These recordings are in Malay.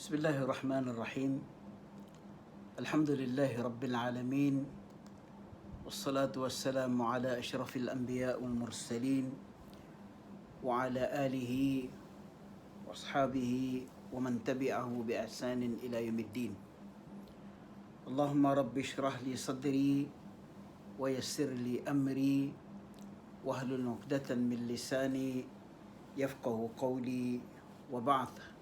بسم الله الرحمن الرحيم. الحمد لله رب العالمين، والصلاة والسلام على أشرف الأنبياء والمرسلين وعلى آله وأصحابه ومن تبعه بإحسان إلى يوم الدين. اللهم رب اشرح لي صدري ويسر لي أمري واحلل عقدة من لساني يفقه قولي وبعد.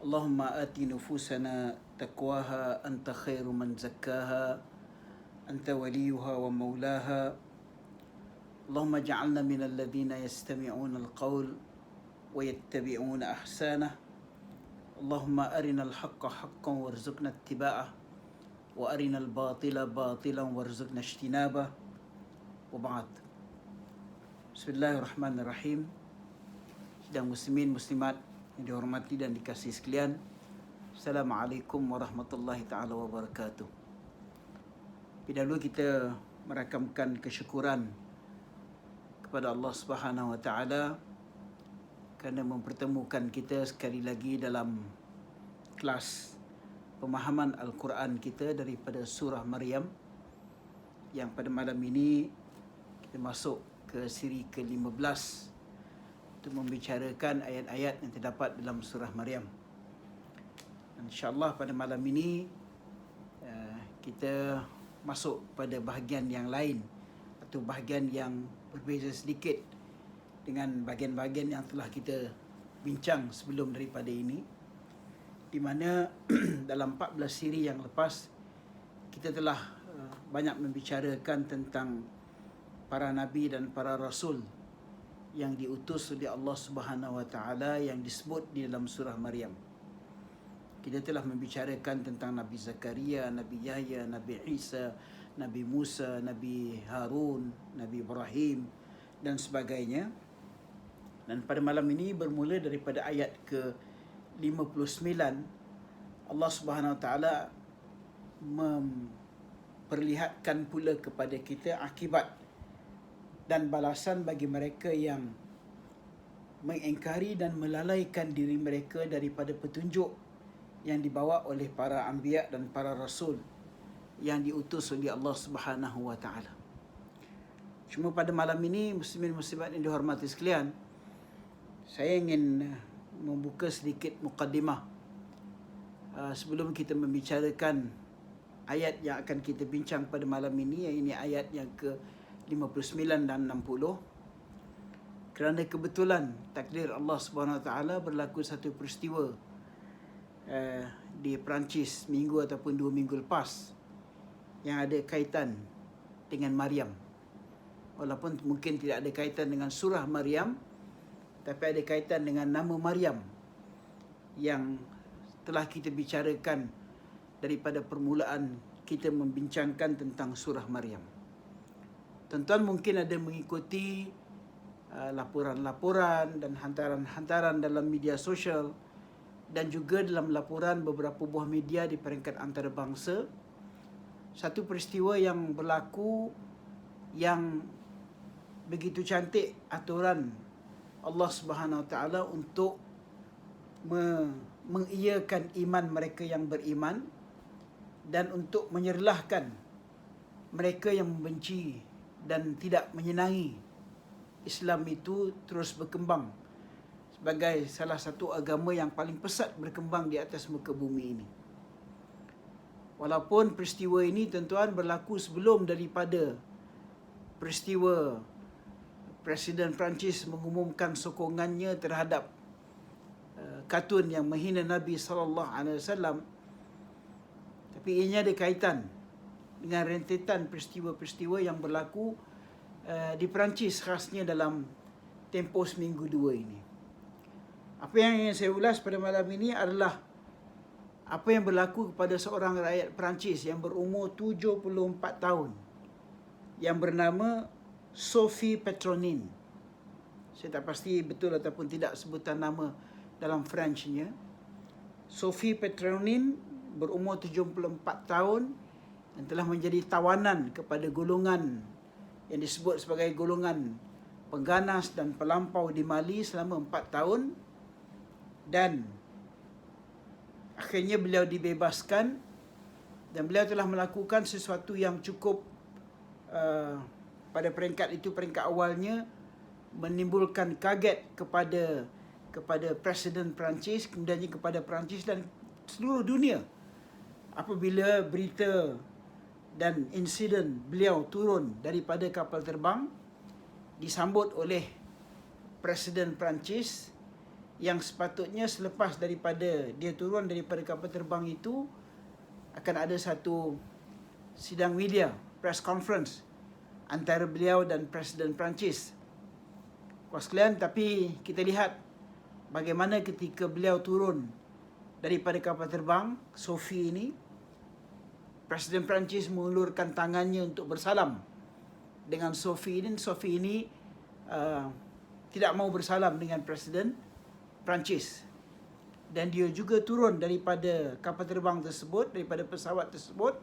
اللهم آت نفوسنا تقواها أنت خير من زكاها أنت وليها ومولاها. اللهم اجعلنا من الذين يستمعون القول ويتبعون أحسنه. اللهم أرنا الحق حقا وارزقنا اتباعه وأرنا الباطل باطلا وارزقنا اجتنابه وبعد. بسم الله الرحمن الرحيم. Sidang muslimin muslimat yang dihormati dan dikasihi sekalian, Assalamualaikum warahmatullahi taala wabarakatuh. Lebih dahulu kita merakamkan kesyukuran kepada Allah Subhanahu wa taala kerana mempertemukan kita sekali lagi dalam kelas pemahaman Al-Quran kita daripada surah Maryam, yang pada malam ini kita masuk ke siri ke-15 untuk membicarakan ayat-ayat yang terdapat dalam surah Maryam. InsyaAllah pada malam ini kita masuk pada bahagian yang lain atau bahagian yang berbeza sedikit dengan bahagian-bahagian yang telah kita bincang sebelum daripada ini, di mana dalam 14 siri yang lepas kita telah banyak membicarakan tentang para nabi dan para rasul yang diutus oleh Allah Subhanahu wa taala yang disebut di dalam surah Maryam. Kita telah membicarakan tentang Nabi Zakaria, Nabi Yahya, Nabi Isa, Nabi Musa, Nabi Harun, Nabi Ibrahim dan sebagainya. Dan pada malam ini bermula daripada ayat ke-59, Allah Subhanahu wa taala memperlihatkan pula kepada kita akibat dan balasan bagi mereka yang mengingkari dan melalaikan diri mereka daripada petunjuk yang dibawa oleh para anbiya dan para rasul yang diutus oleh Allah Subhanahu wa taala. Cuma pada malam ini muslimin muslimat yang dihormati sekalian, saya ingin membuka sedikit mukaddimah sebelum kita membicarakan ayat yang akan kita bincang pada malam ini, yang ini ayat yang ke-59 dan 60. Kerana kebetulan takdir Allah Subhanahu Wa Taala berlaku satu peristiwa di Perancis minggu ataupun 2 minggu lepas yang ada kaitan dengan Maryam. Walaupun mungkin tidak ada kaitan dengan surah Maryam, tapi ada kaitan dengan nama Maryam yang telah kita bicarakan daripada permulaan kita membincangkan tentang surah Maryam. Tuan-tuan mungkin ada mengikuti laporan-laporan dan hantaran-hantaran dalam media sosial dan juga dalam laporan beberapa buah media di peringkat antarabangsa, satu peristiwa yang berlaku yang begitu cantik aturan Allah Subhanahu Wa Taala untuk mengiyakan iman mereka yang beriman dan untuk menyerlahkan mereka yang membenci dan tidak menyenangi Islam itu terus berkembang sebagai salah satu agama yang paling pesat berkembang di atas muka bumi ini. Walaupun peristiwa ini tuan-tuan berlaku sebelum daripada peristiwa Presiden Perancis mengumumkan sokongannya terhadap kartun yang menghina Nabi SAW, tapi ianya ada kaitan dengan rentetan peristiwa-peristiwa yang berlaku di Perancis, khasnya dalam tempoh seminggu 2 ini. Apa yang ingin saya ulas pada malam ini adalah apa yang berlaku kepada seorang rakyat Perancis yang berumur 74 tahun yang bernama Sophie Petronin. Saya tak pasti betul ataupun tidak sebutan nama dalam Frenchnya. Sophie Petronin berumur 74 tahun yang telah menjadi tawanan kepada golongan yang disebut sebagai golongan pengganas dan pelampau di Mali selama 4 tahun, dan akhirnya beliau dibebaskan dan beliau telah melakukan sesuatu yang cukup pada peringkat itu, peringkat awalnya menimbulkan kaget kepada Presiden Perancis, kemudiannya kepada Perancis dan seluruh dunia apabila berita dan insiden beliau turun daripada kapal terbang disambut oleh Presiden Perancis yang sepatutnya selepas daripada dia turun daripada kapal terbang itu akan ada satu sidang media, press conference antara beliau dan Presiden Perancis. Kawan sekalian, tapi kita lihat bagaimana ketika beliau turun daripada kapal terbang Sophie ini, Presiden Perancis mengulurkan tangannya untuk bersalam dengan Sophie ini. Sophie ini tidak mau bersalam dengan Presiden Perancis. Dan dia juga turun daripada kapal terbang tersebut, daripada pesawat tersebut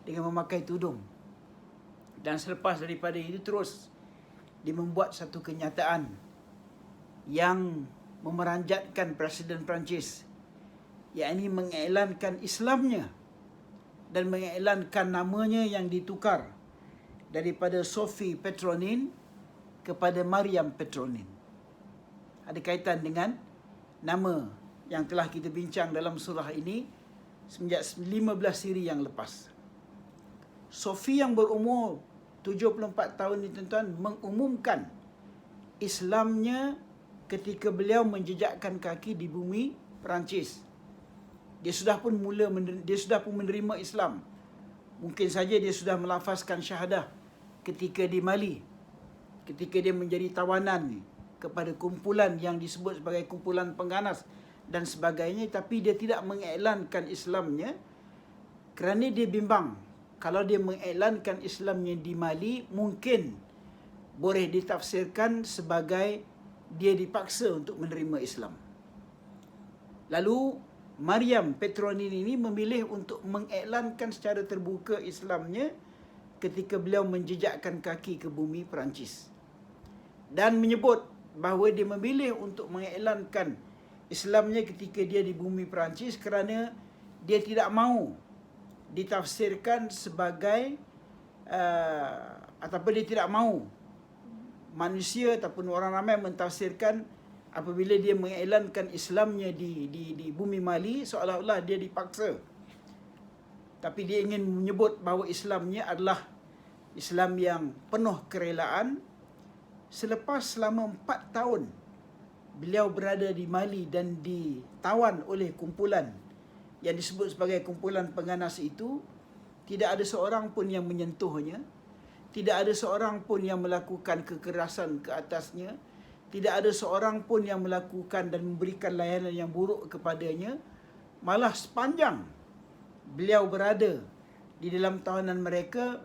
dengan memakai tudung. Dan selepas daripada itu terus dia membuat satu kenyataan yang memeranjatkan Presiden Perancis, yakni mengiklankan Islamnya dan mengiklankan namanya yang ditukar daripada Sophie Petronin kepada Mariam Petronin. Ada kaitan dengan nama yang telah kita bincang dalam surah ini semenjak 15 siri yang lepas. Sophie yang berumur 74 tahun ini tuan-tuan mengumumkan Islamnya ketika beliau menjejakkan kaki di bumi Perancis. Dia sudah pun menerima Islam. Mungkin saja dia sudah melafazkan syahadah ketika di Mali, ketika dia menjadi tawanan kepada kumpulan yang disebut sebagai kumpulan pengganas dan sebagainya, tapi dia tidak mengiklankan Islamnya kerana dia bimbang kalau dia mengiklankan Islamnya di Mali mungkin boleh ditafsirkan sebagai dia dipaksa untuk menerima Islam. Lalu Mariam Petronin ini memilih untuk mengiklankan secara terbuka Islamnya ketika beliau menjejakkan kaki ke bumi Perancis, dan menyebut bahawa dia memilih untuk mengiklankan Islamnya ketika dia di bumi Perancis kerana dia tidak mahu ditafsirkan sebagai ataupun dia tidak mahu manusia ataupun orang ramai mentafsirkan apabila dia mengiklankan Islamnya di bumi Mali seolah-olah dia dipaksa. Tapi dia ingin menyebut bahawa Islamnya adalah Islam yang penuh kerelaan. Selepas selama 4 tahun beliau berada di Mali dan ditawan oleh kumpulan yang disebut sebagai kumpulan pengganas itu, tidak ada seorang pun yang menyentuhnya, tidak ada seorang pun yang melakukan kekerasan ke atasnya, tidak ada seorang pun yang melakukan dan memberikan layanan yang buruk kepadanya. Malah sepanjang beliau berada di dalam tahanan mereka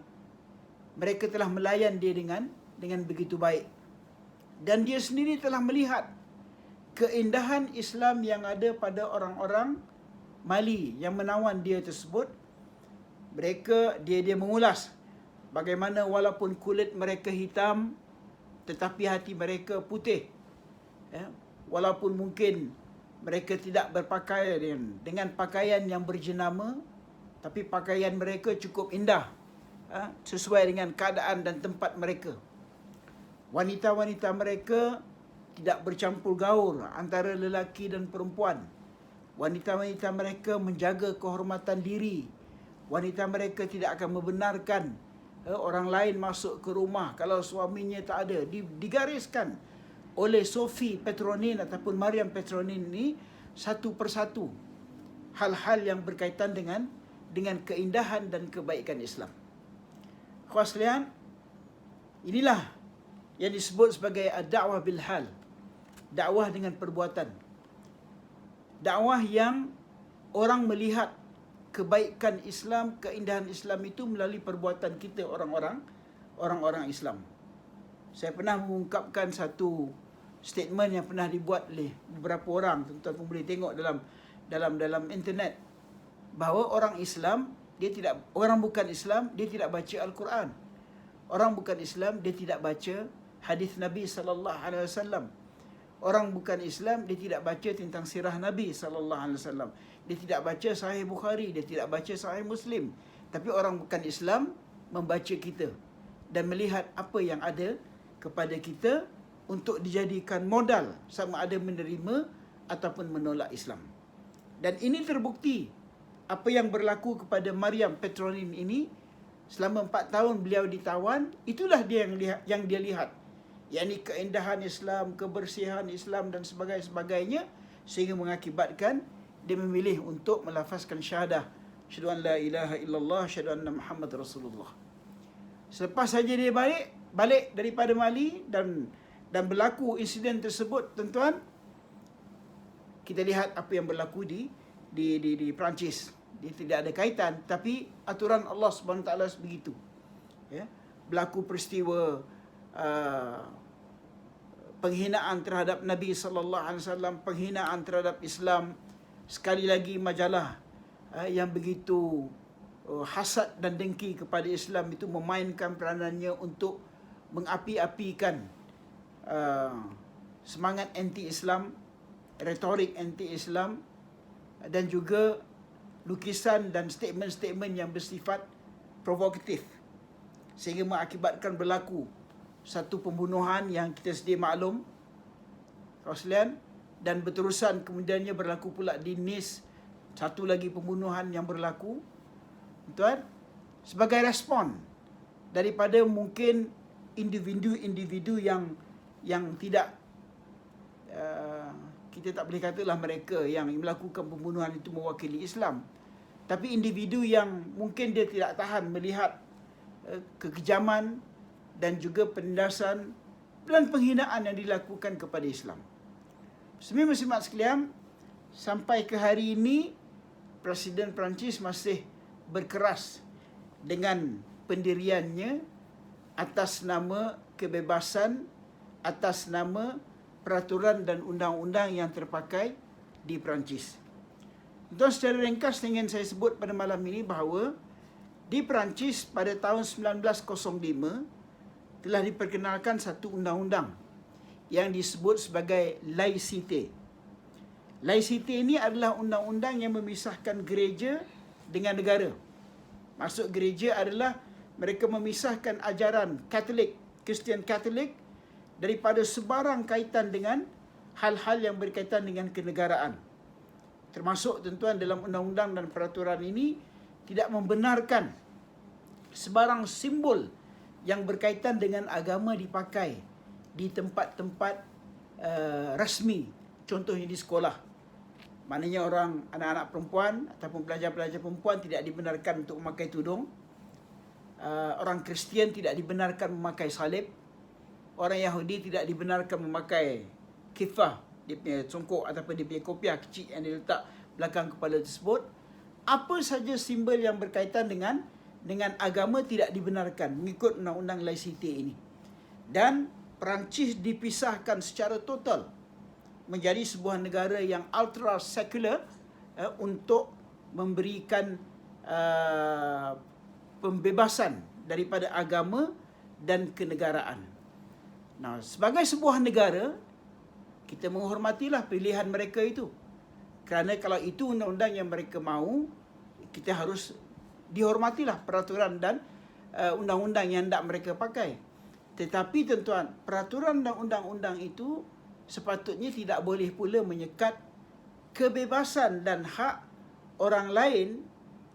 telah melayan dia dengan begitu baik. Dan dia sendiri telah melihat keindahan Islam yang ada pada orang-orang Mali yang menawan dia tersebut. Dia mengulas bagaimana walaupun kulit mereka hitam tetapi hati mereka putih. Walaupun mungkin mereka tidak berpakaian dengan pakaian yang berjenama, tapi pakaian mereka cukup indah, sesuai dengan keadaan dan tempat mereka. Wanita-wanita mereka tidak bercampur gaul antara lelaki dan perempuan. Wanita-wanita mereka menjaga kehormatan diri. Wanita mereka tidak akan membenarkan orang lain masuk ke rumah kalau suaminya tak ada. Digariskan oleh Sophie Petronin ataupun Mariam Petronin ini satu persatu hal-hal yang berkaitan dengan keindahan dan kebaikan Islam. Kawan sekalian, inilah yang disebut sebagai ad-da'wah bil hal, dakwah dengan perbuatan. Dakwah yang orang melihat kebaikan Islam, keindahan Islam itu melalui perbuatan kita orang-orang Islam. Saya pernah mengungkapkan satu statement yang pernah dibuat oleh beberapa orang, tuan-tuan pun boleh tengok dalam internet, bahawa orang bukan Islam dia tidak baca Al-Quran. Orang bukan Islam dia tidak baca hadis Nabi sallallahu alaihi wasallam. orang bukan Islam, dia tidak baca tentang sirah Nabi SAW. Dia tidak baca Sahih Bukhari, dia tidak baca Sahih Muslim. Tapi orang bukan Islam membaca kita dan melihat apa yang ada kepada kita untuk dijadikan modal sama ada menerima ataupun menolak Islam. Dan ini terbukti apa yang berlaku kepada Maryam Petronin ini selama 4 tahun beliau ditawan, itulah dia yang dia lihat. Yakni keindahan Islam, kebersihan Islam dan sebagainya sehingga mengakibatkan dia memilih untuk melafazkan syahadah, syahadu an la ilaha illallah, syahadu anna Muhammad Rasulullah. Selepas saja dia balik daripada Mali dan berlaku insiden tersebut, tuan-tuan, kita lihat apa yang berlaku di Perancis. Dia tidak ada kaitan, tapi aturan Allah Subhanahu Wa Taala begitu. Ya, berlaku peristiwa penghinaan terhadap Nabi sallallahu alaihi wasallam, penghinaan terhadap Islam. Sekali lagi majalah yang begitu hasad dan dengki kepada Islam itu memainkan peranannya untuk mengapi-apikan semangat anti-Islam, retorik anti-Islam, dan juga lukisan dan statement-statement yang bersifat provokatif sehingga mengakibatkan berlaku satu pembunuhan yang kita sedia maklum, Roslian, dan berterusan kemudiannya berlaku pula di Nice satu lagi pembunuhan yang berlaku, tuan, sebagai respon daripada mungkin individu-individu yang tidak kita tak boleh katalah mereka yang melakukan pembunuhan itu mewakili Islam, tapi individu yang mungkin dia tidak tahan melihat kekejaman dan juga penindasan dan penghinaan yang dilakukan kepada Islam. Muslimin-muslimat sekalian, sampai ke hari ini Presiden Perancis masih berkeras dengan pendiriannya atas nama kebebasan, atas nama peraturan dan undang-undang yang terpakai di Perancis. Tuan, secara ringkas ingin saya sebut pada malam ini bahawa di Perancis pada tahun 1905 telah diperkenalkan satu undang-undang yang disebut sebagai laicite. Laicite ini adalah undang-undang yang memisahkan gereja dengan negara. Maksud gereja adalah mereka memisahkan ajaran Katolik, Kristian Katolik daripada sebarang kaitan dengan hal-hal yang berkaitan dengan kenegaraan. Termasuk tuan-tuan dalam undang-undang dan peraturan ini tidak membenarkan sebarang simbol yang berkaitan dengan agama dipakai di tempat-tempat rasmi, contohnya di sekolah. Maknanya anak-anak perempuan ataupun pelajar-pelajar perempuan tidak dibenarkan untuk memakai tudung. Orang Kristian tidak dibenarkan memakai salib. Orang Yahudi tidak dibenarkan memakai kifah, dia punya congkok ataupun dia punya kopiah kecil yang diletak belakang kepala tersebut. Apa saja simbol yang berkaitan dengan agama tidak dibenarkan mengikut undang-undang laicite ini. Dan Perancis dipisahkan secara total menjadi sebuah negara yang ultra sekular untuk memberikan pembebasan daripada agama dan kenegaraan. Nah, sebagai sebuah negara, kita menghormatilah pilihan mereka itu. Kerana kalau itu undang-undang yang mereka mahu, kita harus dihormatilah peraturan dan undang-undang yang hendak mereka pakai. Tetapi tuan-tuan, peraturan dan undang-undang itu sepatutnya tidak boleh pula menyekat kebebasan dan hak orang lain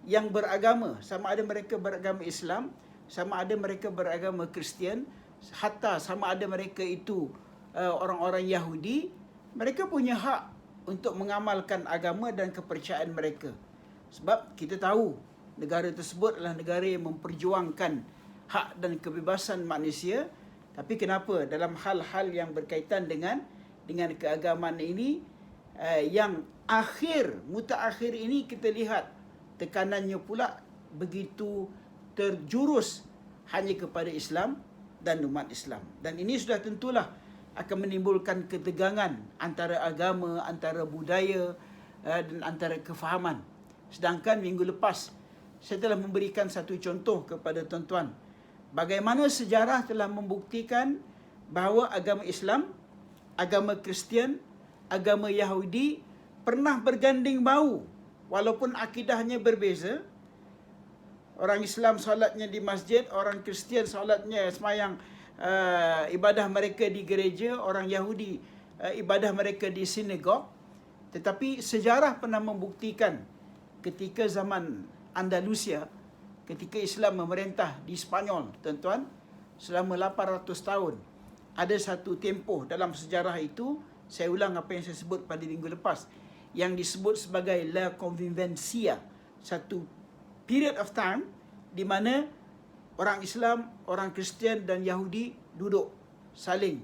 yang beragama, sama ada mereka beragama Islam, sama ada mereka beragama Kristian, hatta sama ada mereka itu orang-orang Yahudi. Mereka punya hak untuk mengamalkan agama dan kepercayaan mereka. Sebab kita tahu negara tersebut adalah negara yang memperjuangkan hak dan kebebasan manusia. Tapi kenapa dalam hal-hal yang berkaitan dengan keagamaan ini, yang mutaakhir ini kita lihat tekanannya pula begitu terjurus hanya kepada Islam dan umat Islam. Dan ini sudah tentulah akan menimbulkan ketegangan antara agama, antara budaya dan antara kefahaman. Sedangkan minggu lepas saya telah memberikan satu contoh kepada tuan-tuan bagaimana sejarah telah membuktikan bahawa agama Islam agama Kristian, agama Yahudi pernah berganding bahu walaupun akidahnya berbeza. Orang Islam solatnya di masjid, orang Kristian solatnya semayang ibadah mereka di gereja, orang Yahudi ibadah mereka di sinagog. Tetapi sejarah pernah membuktikan ketika zaman Andalusia, ketika Islam memerintah di Spanyol, tuan-tuan, selama 800 tahun, ada satu tempoh dalam sejarah itu, saya ulang apa yang saya sebut pada minggu lepas, yang disebut sebagai La Convivencia, satu period of time di mana orang Islam, orang Kristian dan Yahudi duduk saling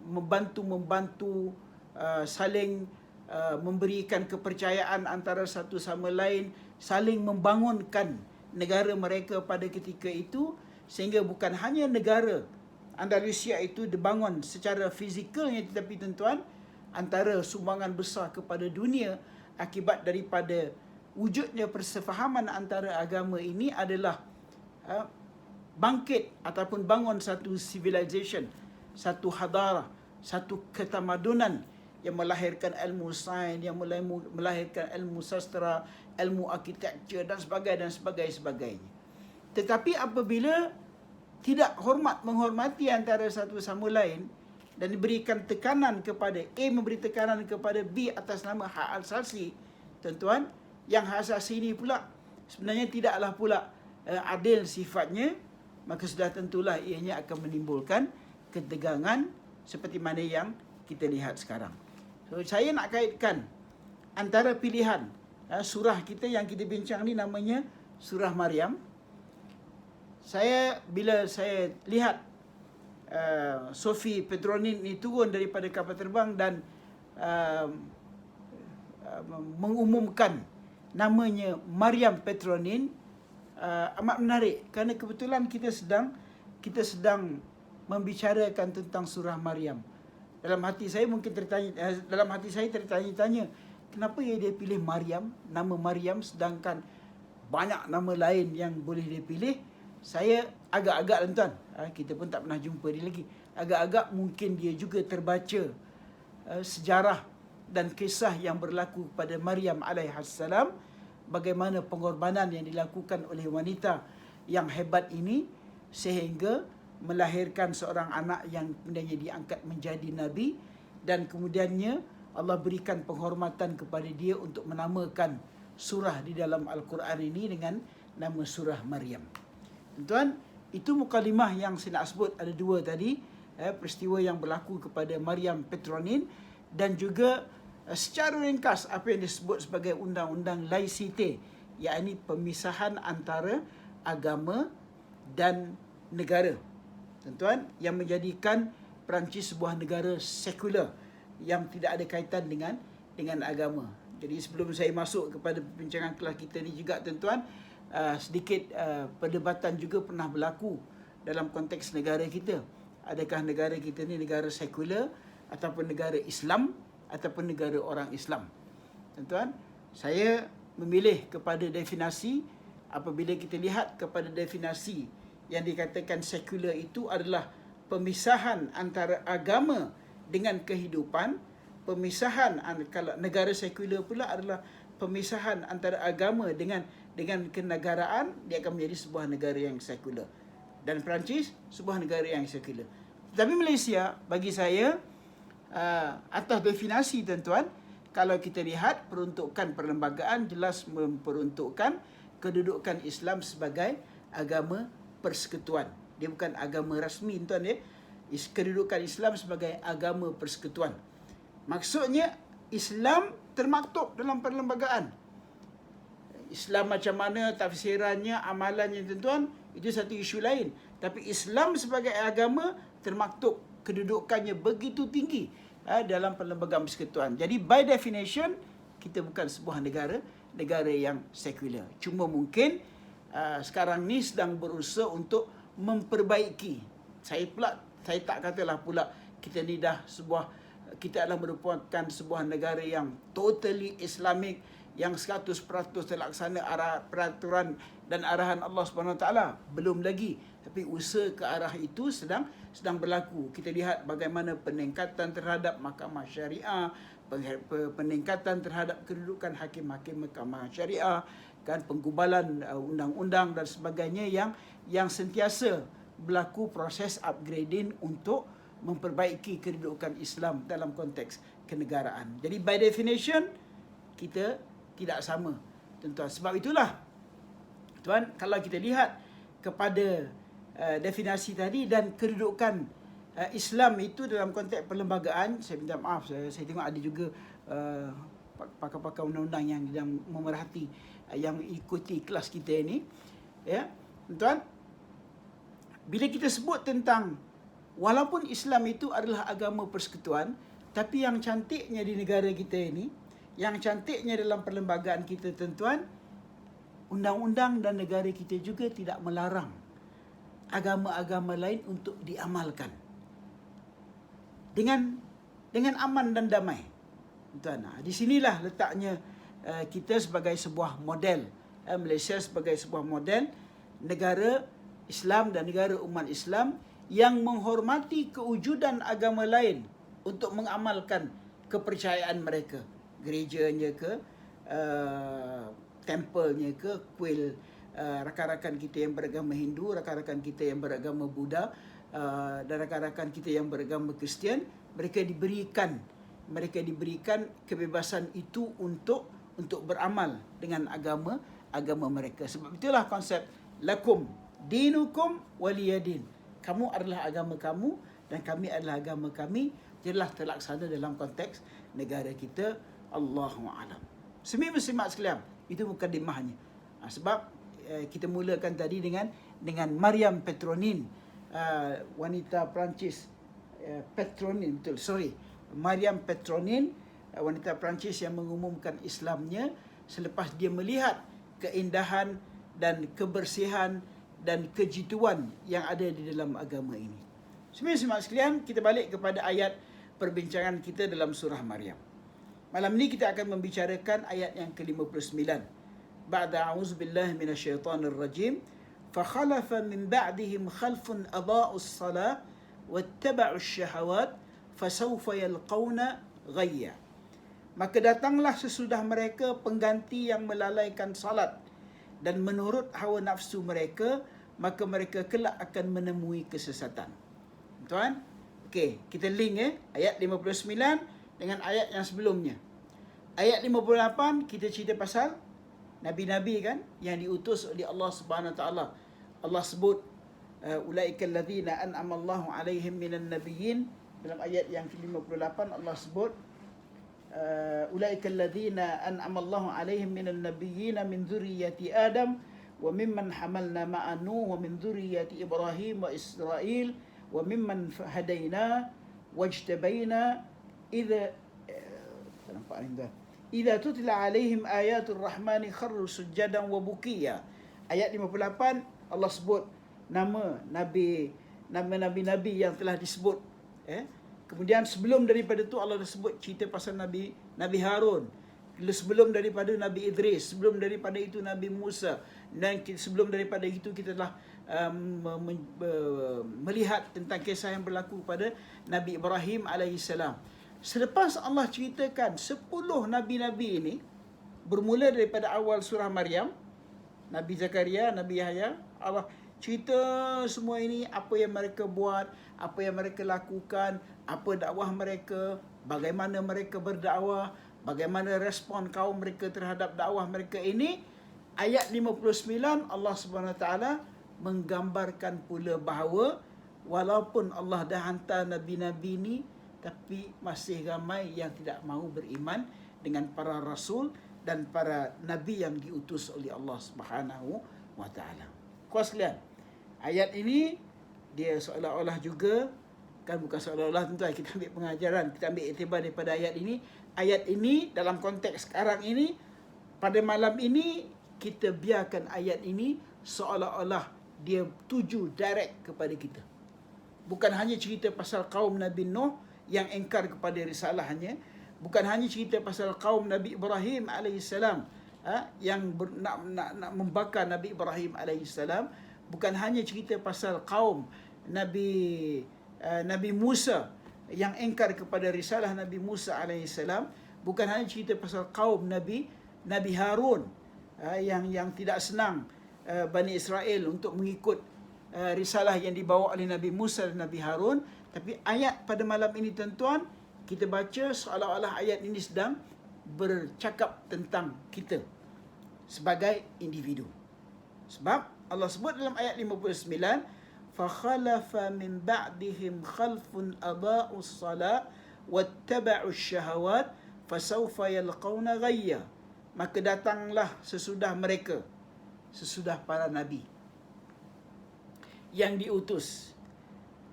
membantu, saling memberikan kepercayaan antara satu sama lain, saling membangunkan negara mereka pada ketika itu, sehingga bukan hanya negara Andalusia itu dibangun secara fizikalnya, tetapi tuan-tuan, antara sumbangan besar kepada dunia akibat daripada wujudnya persefahaman antara agama ini adalah bangkit ataupun bangun satu civilization, satu hadarah, satu ketamadunan yang melahirkan ilmu sains, yang melahirkan ilmu sastra, ilmu arkitektur dan sebagainya. Tetapi apabila tidak menghormati antara satu sama lain dan diberikan tekanan kepada A, memberi tekanan kepada B atas nama hak asasi, tuan-tuan, yang hak asasi ini pula sebenarnya tidaklah pula adil sifatnya, maka sudah tentulah ianya akan menimbulkan ketegangan seperti mana yang kita lihat sekarang. So, saya nak kaitkan antara pilihan surah kita yang kita bincang ni namanya surah Maryam. Bila saya lihat Sophie Petronin ni turun daripada kapal terbang dan mengumumkan namanya Maryam Petronin, amat menarik kerana kebetulan kita sedang membicarakan tentang surah Maryam. Dalam hati saya tertanya-tanya, kenapa dia pilih Maryam, nama Maryam, sedangkan banyak nama lain yang boleh dia pilih. Saya agak-agak, tuan-tuan, kita pun tak pernah jumpa dia lagi, agak-agak mungkin dia juga terbaca sejarah dan kisah yang berlaku pada Maryam alaihissalam, bagaimana pengorbanan yang dilakukan oleh wanita yang hebat ini sehingga melahirkan seorang anak yang kemudiannya diangkat menjadi nabi, dan kemudiannya Allah berikan penghormatan kepada dia untuk menamakan surah di dalam Al-Quran ini dengan nama surah Maryam. Tuan-tuan, itu mukadimah yang saya nak sebut, ada dua tadi, peristiwa yang berlaku kepada Maryam Petronin, dan juga secara ringkas apa yang disebut sebagai undang-undang laicite, iaitu pemisahan antara agama dan negara. Tuan-tuan, yang menjadikan Perancis sebuah negara sekular yang tidak ada kaitan dengan agama. Jadi sebelum saya masuk kepada perbincangan kelas kita ni juga, tuan-tuan, sedikit perdebatan juga pernah berlaku dalam konteks negara kita. Adakah negara kita ni negara sekular ataupun negara Islam ataupun negara orang Islam? Tuan-tuan, saya memilih kepada definasi. Apabila kita lihat kepada definisi yang dikatakan sekular, itu adalah pemisahan antara agama dengan kehidupan. Pemisahan, kalau negara sekular pula adalah pemisahan antara agama dengan kenegaraan, dia akan menjadi sebuah negara yang sekular. Dan Perancis sebuah negara yang sekular. Tetapi Malaysia, bagi saya, atas definisi, tuan-tuan, kalau kita lihat peruntukan perlembagaan, jelas memperuntukkan kedudukan Islam sebagai agama persekutuan. Dia bukan agama rasmi, tuan, ya. Kedudukan Islam sebagai agama persekutuan. Maksudnya Islam termaktub dalam perlembagaan. Islam macam mana, tafsirannya, amalannya, tuan-tuan, itu satu isu lain. Tapi Islam sebagai agama termaktub, kedudukannya begitu tinggi dalam perlembagaan persekutuan. Jadi by definition, kita bukan sebuah negara yang sekular. Cuma mungkin sekarang ni sedang berusaha untuk memperbaiki. Saya tak katalah pula kita ni kita adalah merupakan sebuah negara yang totally Islamic, yang 100% terlaksana arah peraturan dan arahan Allah Subhanahu Wa Taala? Belum lagi. Tapi usaha ke arah itu sedang berlaku. Kita lihat bagaimana peningkatan terhadap mahkamah syariah, peningkatan terhadap kedudukan hakim-hakim mahkamah syariah, kan, penggubalan undang-undang dan sebagainya yang sentiasa berlaku proses upgrading untuk memperbaiki kedudukan Islam dalam konteks kenegaraan. Jadi by definition kita tidak sama, tuan-tuan. Sebab itulah, tuan, kalau kita lihat kepada definisi tadi dan kedudukan Islam itu dalam konteks perlembagaan, saya minta maaf, saya tengok ada juga pakar-pakar undang-undang yang memerhati, yang ikuti kelas kita ini, ya, tuan. Bila kita sebut tentang walaupun Islam itu adalah agama persekutuan, tapi yang cantiknya di negara kita ini, yang cantiknya dalam perlembagaan kita, tuan-tuan, undang-undang dan negara kita juga tidak melarang agama-agama lain untuk diamalkan dengan aman dan damai, tuan. Di sinilah letaknya kita sebagai sebuah model, Malaysia sebagai sebuah model negara Islam dan negara umat Islam yang menghormati kewujudan agama lain untuk mengamalkan kepercayaan mereka, gerejanya ke, tempelnya ke, kuil rakan-rakan kita yang beragama Hindu, rakan-rakan kita yang beragama Buddha, dan rakan-rakan kita yang beragama Kristian, mereka diberikan kebebasan itu untuk beramal dengan agama mereka. Sebab itulah konsep lakum dinukum waliyadin. Kamu adalah agama kamu dan kami adalah agama kami. Jelas terlaksana dalam konteks negara kita. Allahu a'lam. Muslimat sekalian, itu mukadimahnya. Sebab kita mulakan tadi dengan Maryam Petronin, wanita Perancis, Maryam Petronin, wanita Perancis yang mengumumkan Islamnya selepas dia melihat keindahan dan kebersihan dan kejituan yang ada di dalam agama ini. Semua sekalian, kita balik kepada ayat perbincangan kita dalam surah Maryam. Malam ini kita akan membicarakan ayat yang ke-59. Ba'da a'udzu billahi minasyaitonir rajim. Fa khalafa min ba'dihim khalfun adha'us salah wattaba'us syahawat fasawfa yalqawna ghayya. Maka datanglah sesudah mereka pengganti yang melalaikan salat dan menurut hawa nafsu mereka, maka mereka kelak akan menemui kesesatan. Tuan, okey, kita link ayat 59 dengan ayat yang sebelumnya. Ayat 58 kita cerita pasal nabi-nabi, kan, yang diutus oleh Allah Subhanahu Wa Taala. Allah sebut ulaikal ladzina an'ama Allahu alaihim minan nabiyyin. Dalam ayat yang ke-58 Allah sebut ulaikal ladzina an'ama Allahu alaihim minan nabiyyin min dzurriyyati Adam wa mimman hamalna ma'a Nuh wa min dzurriyyati Ibrahim wa Israil wa mimman hadaina wajtabaina idza tutla alaihim ayatul rahmani kharru sujadan wa bukiya. Ayat 58 Allah sebut nama nabi-nabi yang telah disebut. Kemudian sebelum daripada itu Allah dah sebut cerita pasal Nabi Harun. Sebelum daripada Nabi Idris, sebelum daripada itu Nabi Musa, dan sebelum daripada itu kita telah melihat tentang kisah yang berlaku pada Nabi Ibrahim alaihissalam. Selepas Allah ceritakan 10 nabi-nabi ini, bermula daripada awal surah Maryam, Nabi Zakaria, Nabi Yahya, Allah cerita semua ini, apa yang mereka buat, apa yang mereka lakukan, apa dakwah mereka, bagaimana mereka berdakwah, bagaimana respon kaum mereka terhadap dakwah mereka ini. Ayat 59 Allah Subhanahu Wa Taala menggambarkan pula bahawa walaupun Allah dah hantar nabi-nabi ini, tapi masih ramai yang tidak mahu beriman dengan para rasul dan para nabi yang diutus oleh Allah Subhanahu Wa Taala. Kuas sekalian, ayat ini dia seolah-olah juga, kan, bukan seolah-olah, tentu kita ambil pengajaran, kita ambil iktibar daripada ayat ini. Ayat ini dalam konteks sekarang ini, pada malam ini kita biarkan ayat ini seolah-olah dia tuju direct kepada kita. Bukan hanya cerita pasal kaum Nabi Nuh yang engkar kepada risalahnya, bukan hanya cerita pasal kaum Nabi Ibrahim alaihissalam nak membakar Nabi Ibrahim alaihissalam, bukan hanya cerita pasal kaum Nabi Musa yang engkar kepada risalah Nabi Musa alaihissalam, bukan hanya cerita pasal kaum Nabi Harun yang tidak senang Bani Israel untuk mengikut risalah yang dibawa oleh Nabi Musa dan Nabi Harun. Tapi ayat pada malam ini tuan-tuan, kita baca seolah-olah ayat ini sedang bercakap tentang kita sebagai individu. Sebab Allah sebut dalam ayat 59, فَخَلَفَ مِنْ بَعْدِهِمْ خَلْفٌ أَضَاءُوا الصَّلَاةَ وَاتَّبَعُوا الشَّهَوَاتِ فَسَوْفَ يَلْقَوْنَ غَيًّا. Maka datanglah sesudah mereka, sesudah para nabi yang diutus.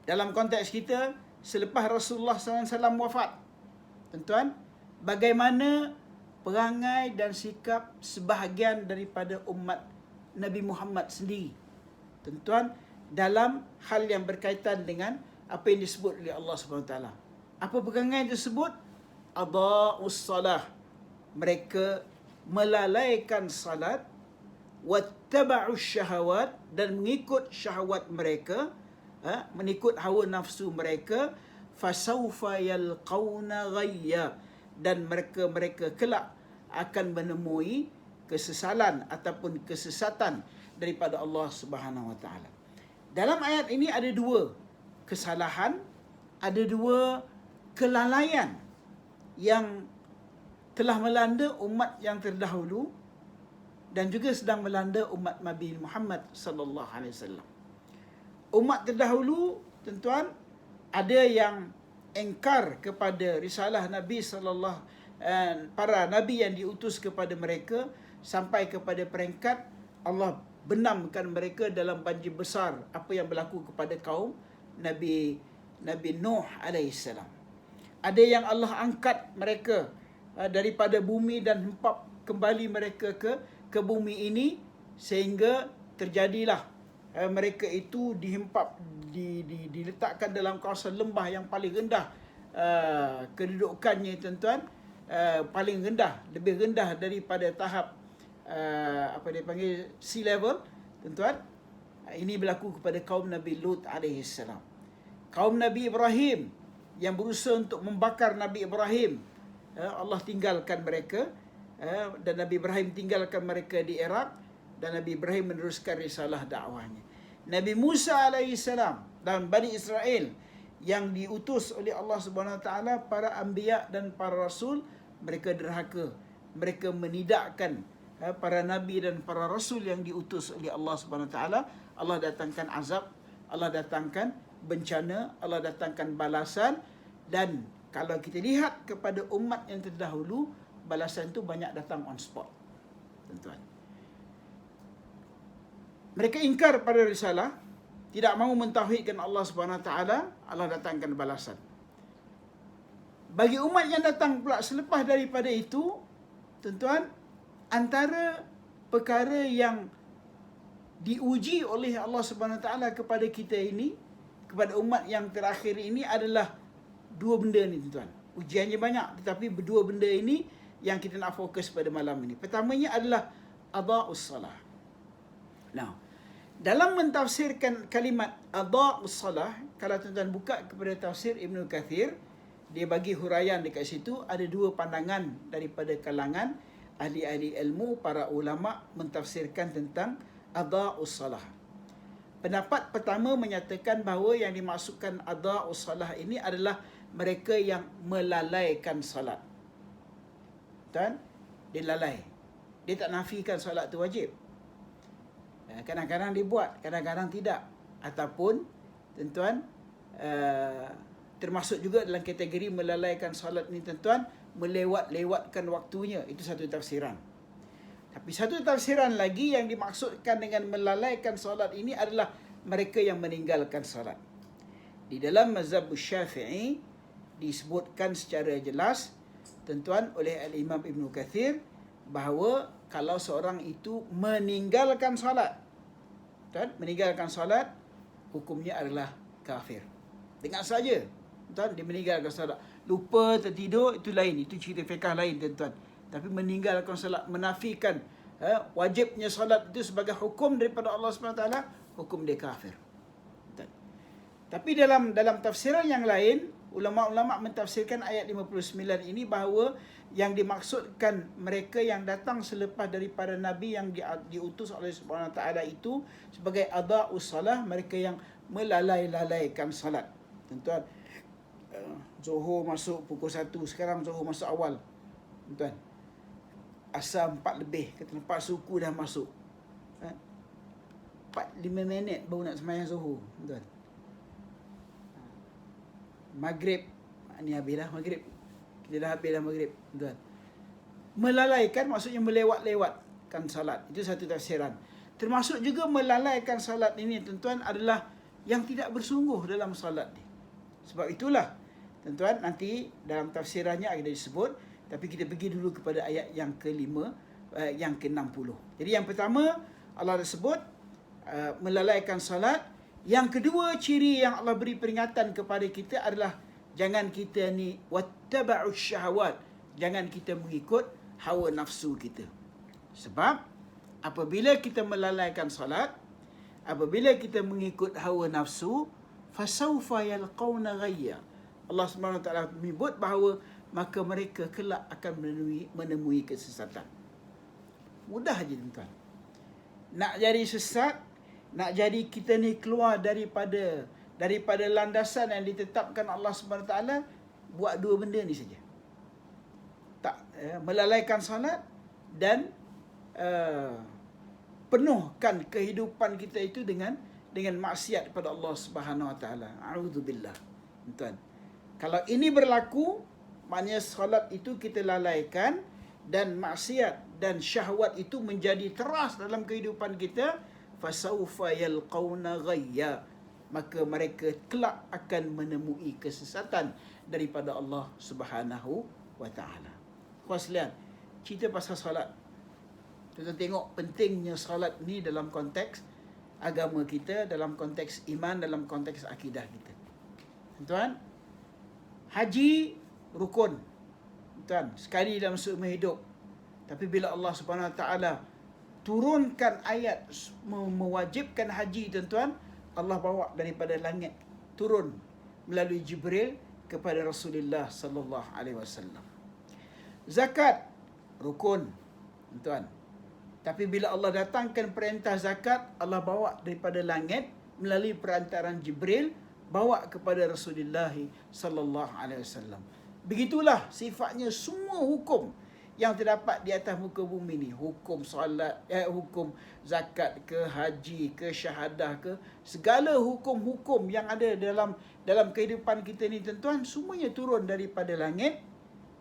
Dalam konteks kita, selepas Rasulullah SAW wafat, tuan-tuan, bagaimana perangai dan sikap sebahagian daripada umat Nabi Muhammad sendiri, tuan-tuan, dalam hal yang berkaitan dengan apa yang disebut oleh Allah SWT. Apa perangai tersebut? Adha'us salah. Mereka melalaikan salat, wattaba'us syahawat, dan mengikut syahwat mereka, mengikut hawa nafsu mereka, fasawfa yalqawna ghayya, dan mereka kelak akan menemui kesesalan ataupun kesesatan daripada Allah Subhanahu Wa Taala. Dalam ayat ini ada dua kesalahan, ada dua kelalaian yang telah melanda umat yang terdahulu dan juga sedang melanda umat Nabi Muhammad sallallahu alaihi wasallam. Umat terdahulu, tuan-tuan, ada yang engkar kepada risalah Nabi sallallahu para nabi yang diutus kepada mereka, sampai kepada peringkat Allah benamkan mereka dalam banjir besar apa yang berlaku kepada kaum Nabi Nuh alaihissalam. Ada yang Allah angkat mereka daripada bumi dan hempap kembali mereka ke bumi ini, sehingga terjadilah mereka itu dihempap, diletakkan dalam kawasan lembah yang paling rendah kedudukannya, tuan-tuan, paling rendah, lebih rendah daripada tahap apa dia panggil sea level, tuan-tuan. Ini berlaku kepada kaum Nabi Lut alaihissalam. Kaum Nabi Ibrahim yang berusaha untuk membakar Nabi Ibrahim, Allah tinggalkan mereka, dan Nabi Ibrahim tinggalkan mereka di Iraq, dan Nabi Ibrahim meneruskan risalah dakwahnya. Nabi Musa alaihissalam dan Bani Israel yang diutus oleh Allah Subhanahu Wa Taala, para anbiya dan para rasul, mereka derhaka, mereka menidakkan para nabi dan para rasul yang diutus oleh Allah Subhanahu Wa Taala. Allah datangkan azab, Allah datangkan bencana, Allah datangkan balasan. Dan kalau kita lihat kepada umat yang terdahulu, balasan itu banyak datang on spot, tuan-tuan. Mereka ingkar pada risalah, tidak mahu mentauhidkan Allah Subhanahu Wa Taala, Allah datangkan balasan. Bagi umat yang datang pula selepas daripada itu, tuan-tuan, antara perkara yang diuji oleh Allah Subhanahu Wa Taala kepada kita ini, kepada umat yang terakhir ini, adalah dua benda ni, tuan-tuan. Ujiannya banyak, tetapi berdua benda ini yang kita nak fokus pada malam ini. Pertamanya adalah adha'us salah. Nah, dalam mentafsirkan kalimat adha'us salah, kalau tuan-tuan buka kepada tafsir Ibn Kathir, dia bagi huraian dekat situ, ada dua pandangan daripada kalangan ahli-ahli ilmu, para ulama, mentafsirkan tentang adha'us salah. Pendapat pertama menyatakan bahawa yang dimaksudkan adha'us salah ini adalah mereka yang melalaikan salat. Dan dia lalai, dia tak nafikan solat tu wajib. Kadang-kadang dia buat, kadang-kadang tidak. Ataupun, tuan-tuan, termasuk juga dalam kategori melalaikan solat ni, tuan-tuan, melewatkan waktunya. Itu satu tafsiran. Tapi satu tafsiran lagi yang dimaksudkan dengan melalaikan solat ini adalah mereka yang meninggalkan solat. Di dalam mazhab Syafi'i disebutkan secara jelas, tuan-tuan, oleh Al-Imam Ibn Kathir, bahawa kalau seorang itu meninggalkan solat, tuan, meninggalkan solat, hukumnya adalah kafir. Dengar saja, tuan, dia meninggalkan solat. Lupa, tertidur, itu lain, itu cerita fiqh lain, tuan-tuan. tapi meninggalkan salat, menafikan wajibnya salat itu sebagai hukum daripada Allah SWT, hukum dia kafir. Tapi dalam tafsiran yang lain, ulama-ulama mentafsirkan ayat 59 ini bahawa yang dimaksudkan mereka yang datang selepas daripada Nabi yang diutus oleh Subhanahu Taala itu sebagai adha'us salah, mereka yang melalaikan salat. Tuan-tuan, Zuhur masuk pukul 1, sekarang Zuhur masuk awal. Tuan-tuan, asar 4 lebih, kata 4 suku dah masuk. 4-5 minit baru nak sembahyang Zuhur. Tuan-tuan, Maghrib, ni habis dah Maghrib. Kita dah habis dah Maghrib, tuan. Melalaikan maksudnya melewat-lewatkan salat. Itu satu tafsiran. Termasuk juga melalaikan salat ini, tuan-tuan, adalah yang tidak bersungguh dalam salat ni. Sebab itulah, tuan-tuan, nanti dalam tafsirannya ada disebut, tapi kita pergi dulu kepada ayat yang ke-5, yang ke-60. Jadi yang pertama, Allah dah sebut melalaikan salat. Yang kedua, ciri yang Allah beri peringatan kepada kita adalah jangan kita ni wattaba'us syahawat, jangan kita mengikut hawa nafsu kita. Sebab apabila kita melalaikan salat, apabila kita mengikut hawa nafsu, fasawfa yalqawna ghayya. Allah SWT menyebut bahawa maka mereka kelak akan menemui kesesatan. Mudah aja, tuan-tuan. Nak jadi sesat, nak jadi kita ni keluar daripada landasan yang ditetapkan Allah SWT, buat dua benda ni saja. Melalaikan salat dan penuhkan kehidupan kita itu dengan maksiat kepada Allah Subhanahu Wa Taala. A'udzubillah. Tuan, kalau ini berlaku, maknanya salat itu kita lalaikan dan maksiat dan syahwat itu menjadi teras dalam kehidupan kita, fasawfa yalqawna ghayya, maka mereka kelak akan menemui kesesatan daripada Allah Subhanahu Wa Taala. Kuaslian, cerita pasal salat. Kita tengok pentingnya salat ni dalam konteks agama kita, dalam konteks iman, dalam konteks akidah kita. Tuan, haji rukun. Tuan, sekali dalam seumur hidup. Tapi bila Allah Subhanahu Wa Taala turunkan ayat mewajibkan haji, tuan-tuan, Allah bawa daripada langit turun melalui Jibril kepada Rasulullah sallallahu alaihi wasallam. Zakat rukun, tuan. Tapi bila Allah datangkan perintah zakat, Allah bawa daripada langit melalui perantaran Jibril bawa kepada Rasulullah sallallahu alaihi wasallam. Begitulah sifatnya semua hukum yang terdapat di atas muka bumi ni, hukum solat, hukum zakat ke, haji ke, syahadah ke, segala hukum-hukum yang ada dalam kehidupan kita ni, tuan-tuan, semuanya turun daripada langit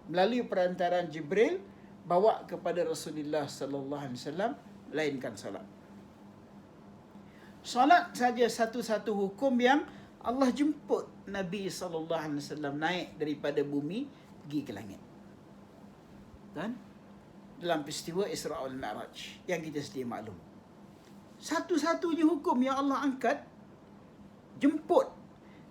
melalui perantaran Jibril bawa kepada Rasulullah sallallahu alaihi wasallam, melainkan salat. Salat saja satu-satu hukum yang Allah jemput Nabi sallallahu alaihi wasallam naik daripada bumi pergi ke langit. Dan dalam peristiwa Isra' wal Mi'raj yang kita sedia maklum, satu-satunya hukum yang Allah angkat, jemput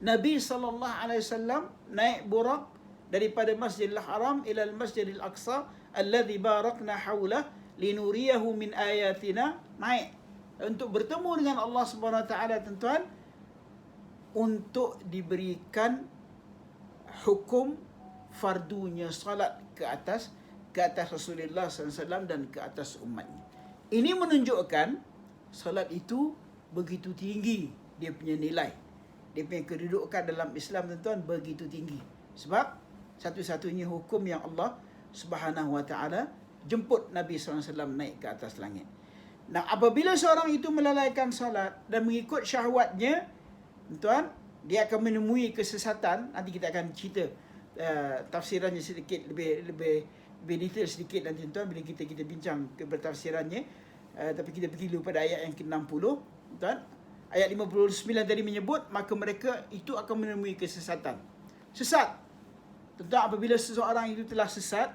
Nabi sallallahu alaihi wasallam naik burak daripada Masjidil Haram ila Masjidil Aqsa alladhi barakna haulah linuriyahu min ayatina, naik untuk bertemu dengan Allah Subhanahu Wa Taala, tuan-tuan, untuk diberikan hukum fardunya salat ke atas Rasulullah SAW dan ke atas umatnya. Ini menunjukkan salat itu begitu tinggi dia punya nilai, dia punya kedudukan dalam Islam, tuan-tuan, begitu tinggi. Sebab satu-satunya hukum yang Allah Subhanahu Wa Taala jemput Nabi SAW naik ke atas langit. Nah, apabila seorang itu melalaikan salat dan mengikut syahwatnya, tuan, dia akan menemui kesesatan. Nanti kita akan cerita tafsirannya sedikit lebih detail sedikit nanti, tuan, bila kita bincang ke bertafsirannya. Tapi kita pergi dulu pada ayat yang ke-60, tuan. Ayat 59 tadi menyebut maka mereka itu akan menemui kesesatan. Sesat. Tuan, apabila seseorang itu telah sesat,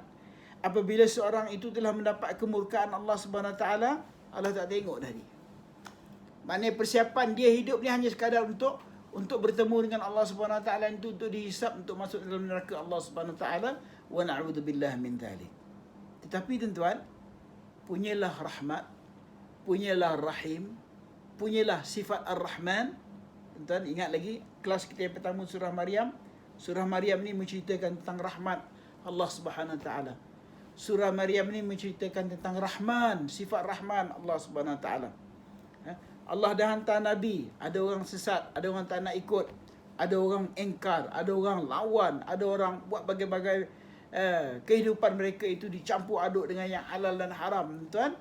apabila seorang itu telah mendapat kemurkaan Allah Subhanahu Wa Taala, Allah tak tengok dah dia. Maknanya persiapan dia hidup ni hanya sekadar untuk bertemu dengan Allah Subhanahu Wa Taala, itu untuk dihisap, untuk masuk dalam neraka Allah Subhanahu Wa Taala, wa na'udzubillah min dzalik. Tetapi tuan-tuan, punyalah rahmat, punyalah rahim, punyalah sifat ar-Rahman. Tuan-tuan ingat lagi kelas kita yang pertama surah Maryam. Surah Maryam ni menceritakan tentang rahmat Allah Subhanahu Wa Taala. Surah Maryam ni menceritakan tentang Rahman, sifat Rahman Allah Subhanahu Wa Taala. Allah dah hantar Nabi, ada orang sesat, ada orang tak nak ikut, ada orang engkar, ada orang lawan, ada orang buat bagai-bagai kehidupan mereka itu dicampur aduk dengan yang halal dan haram, tuan.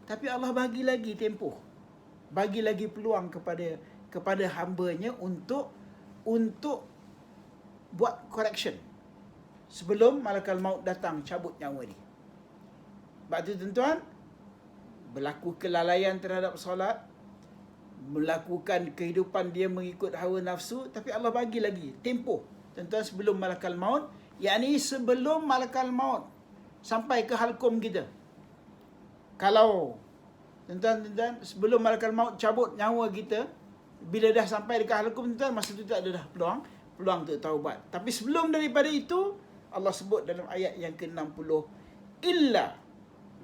Tapi Allah bagi lagi tempoh, bagi lagi peluang kepada hamba-Nya untuk buat correction sebelum malakal maut datang cabut nyawa ni. Sebab tu tuan-tuan, berlaku kelalaian terhadap solat, melakukan kehidupan dia mengikut hawa nafsu, tapi Allah bagi lagi tempoh, tuan-tuan, sebelum malakal maut, yakni sebelum malakal maut sampai ke halkum kita. Kalau tuan-tuan sebelum malakal maut cabut nyawa kita, bila dah sampai dekat halkum, tuan-tuan, masa tu tak ada dah peluang untuk taubat. Tapi sebelum daripada itu, Allah sebut dalam ayat yang ke-60, illa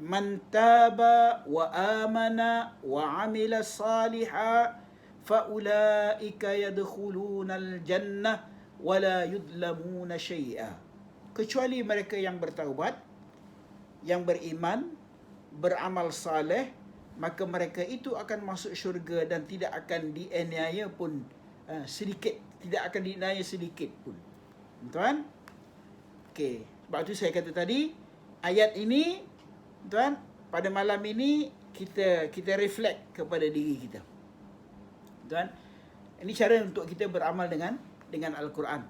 man taba wa amana wa amila salihan fa ulaika yadkhuluna al-jannah wa la yudlamuna syai'a. Kecuali mereka yang bertaubat, yang beriman, beramal saleh, maka mereka itu akan masuk syurga dan tidak akan dianiaya pun sedikit, tidak akan dianiaya sedikit pun. Tuan, okey, sebab tu saya kata tadi, ayat ini, tuan, pada malam ini kita reflect kepada diri kita. Tuan, ini cara untuk kita beramal dengan Al-Quran.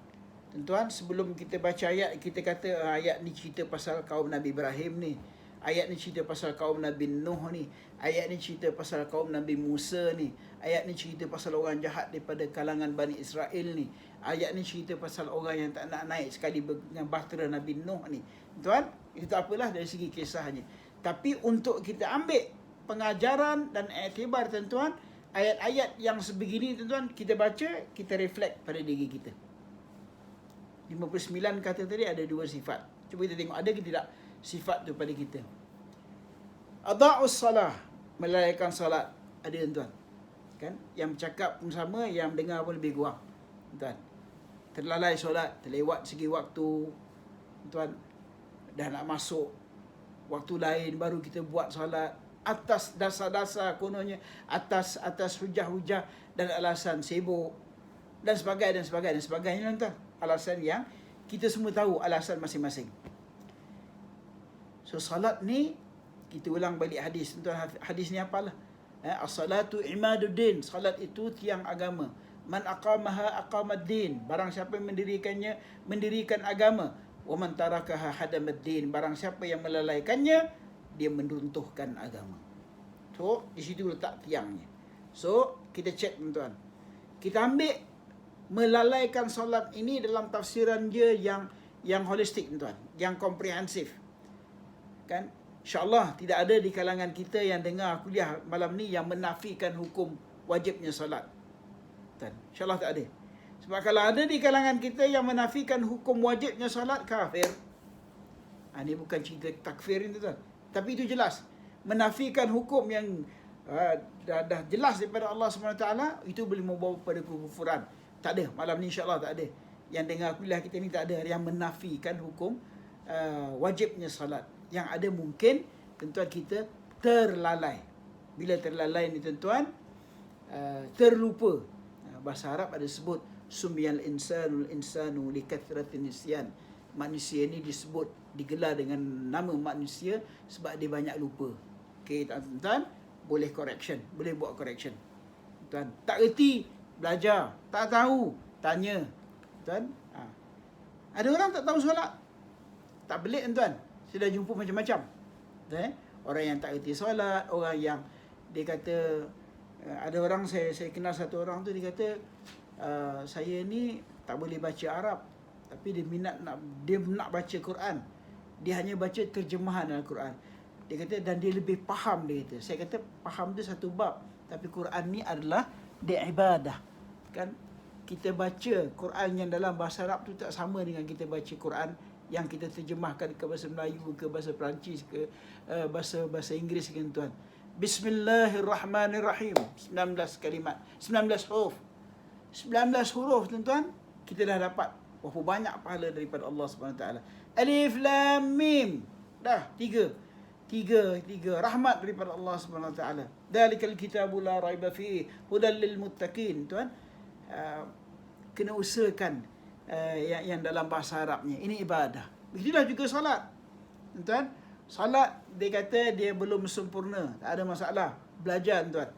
Tuan, sebelum kita baca ayat, kita kata ayat ni cerita pasal kaum Nabi Ibrahim ni, ayat ni cerita pasal kaum Nabi Nuh ni, ayat ni cerita pasal kaum Nabi Musa ni, ayat ni cerita pasal orang jahat daripada kalangan Bani Israel ni, ayat ni cerita pasal orang yang tak nak naik sekali dengan bahtera Nabi Nuh ni. Tuan, itu tak apalah dari segi kisahnya. Tapi untuk kita ambil pengajaran dan iktibar, tuan-tuan, ayat-ayat yang sebegini, tuan-tuan, kita baca, kita reflect pada diri kita. 59 kata tadi ada 2 sifat. Cuba kita tengok ada ke tidak sifat tu pada kita. Adha'us salah, melalaikan salat. Ada, tuan. Kan? Yang bercakap pun sama, yang dengar pun lebih kurang. Tuan. Terlalai solat, terlewat segi waktu. Tuan, dah nak masuk waktu lain baru kita buat solat atas dasar-dasar kononnya, atas hujah-hujah dan alasan sibuk dan sebagainya, tuan. Alasan yang kita semua tahu alasan masing-masing. So salat ni, kita ulang balik hadis, tuan. Hadis ni apalah? As-salatu imaduddin. Salat itu tiang agama. Man aqamaha aqamaddin. Barang siapa yang mendirikannya, mendirikan agama. Wa man tarakaha hadamaddin. Barang siapa yang melalaikannya, dia meruntuhkan agama. So, di situ letak tiangnya. So, kita cek, tuan. Kita ambil melalaikan solat ini dalam tafsiran dia yang holistik, tuan, yang komprehensif. Kan? InsyaAllah tidak ada di kalangan kita yang dengar kuliah malam ni yang menafikan hukum wajibnya solat. Tuan, InsyaAllah tak ada. Sebab kalau ada di kalangan kita yang menafikan hukum wajibnya solat, kafir. Ini bukan cerita takfir ini, tuan. Tapi itu jelas. Menafikan hukum yang dah jelas daripada Allah SWT, itu boleh membawa pada kekufuran. Tak ada. Malam ni insyaAllah tak ada. Yang dengar kuliah kita ni tak ada yang menafikan hukum wajibnya salat. Yang ada mungkin, tuan-tuan, kita terlalai. Bila terlalai ni, tuan-tuan, terlupa. Bahasa Arab ada sebut, sumiyal insanu likathratin nisyan. Manusia ni disebut, digelar dengan nama manusia sebab dia banyak lupa. Okey, tuan-tuan, boleh correction. Boleh buat correction. Tuan, tak reti, belajar. Tak tahu, tanya. Tuan, ada orang tak tahu solat. Tak pelik, tuan. Saya dah jumpa macam-macam. Orang yang tak reti solat, orang yang dia kata, ada orang, saya kenal satu orang tu, dia kata, saya ni tak boleh baca Arab, tapi dia nak baca Quran. Dia hanya baca terjemahan Al-Quran. Dia kata, dan dia lebih faham, dia kata. Saya kata, faham tu satu bab. Tapi Quran ni adalah dia ibadah. Kan? Kita baca Quran yang dalam bahasa Arab tu tak sama dengan kita baca Quran yang kita terjemahkan ke bahasa Melayu, ke bahasa Perancis, ke bahasa Inggeris kan tuan. Bismillahirrahmanirrahim. 19 kalimat, 19 huruf. 19 huruf tuan-tuan, kita dah dapat berapa banyak pahala daripada Allah SWT. Alif Lam Mim. Dah, tiga rahmat daripada Allah SWT. Dalikal kitabu la raiba fihi hudal lil muttaqin. Tuan, kena usahakan yang dalam bahasa Arabnya. Ini ibadah. Begitulah juga salat. Tuan, salat dia kata dia belum sempurna, tak ada masalah. Belajar tuan.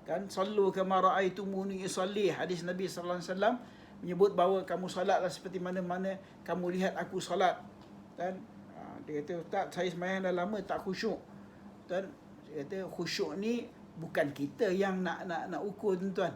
Kan, sallu kama raaitumuni usalli. Hadis Nabi sallallahu alaihi wasallam menyebut bahawa kamu salatlah seperti mana-mana kamu lihat aku salat. Dan dia kata, "Ustaz, saya sembahyang dah lama tak khusyuk." Dan dia kata khusyuk ni bukan kita yang nak ukur tuan.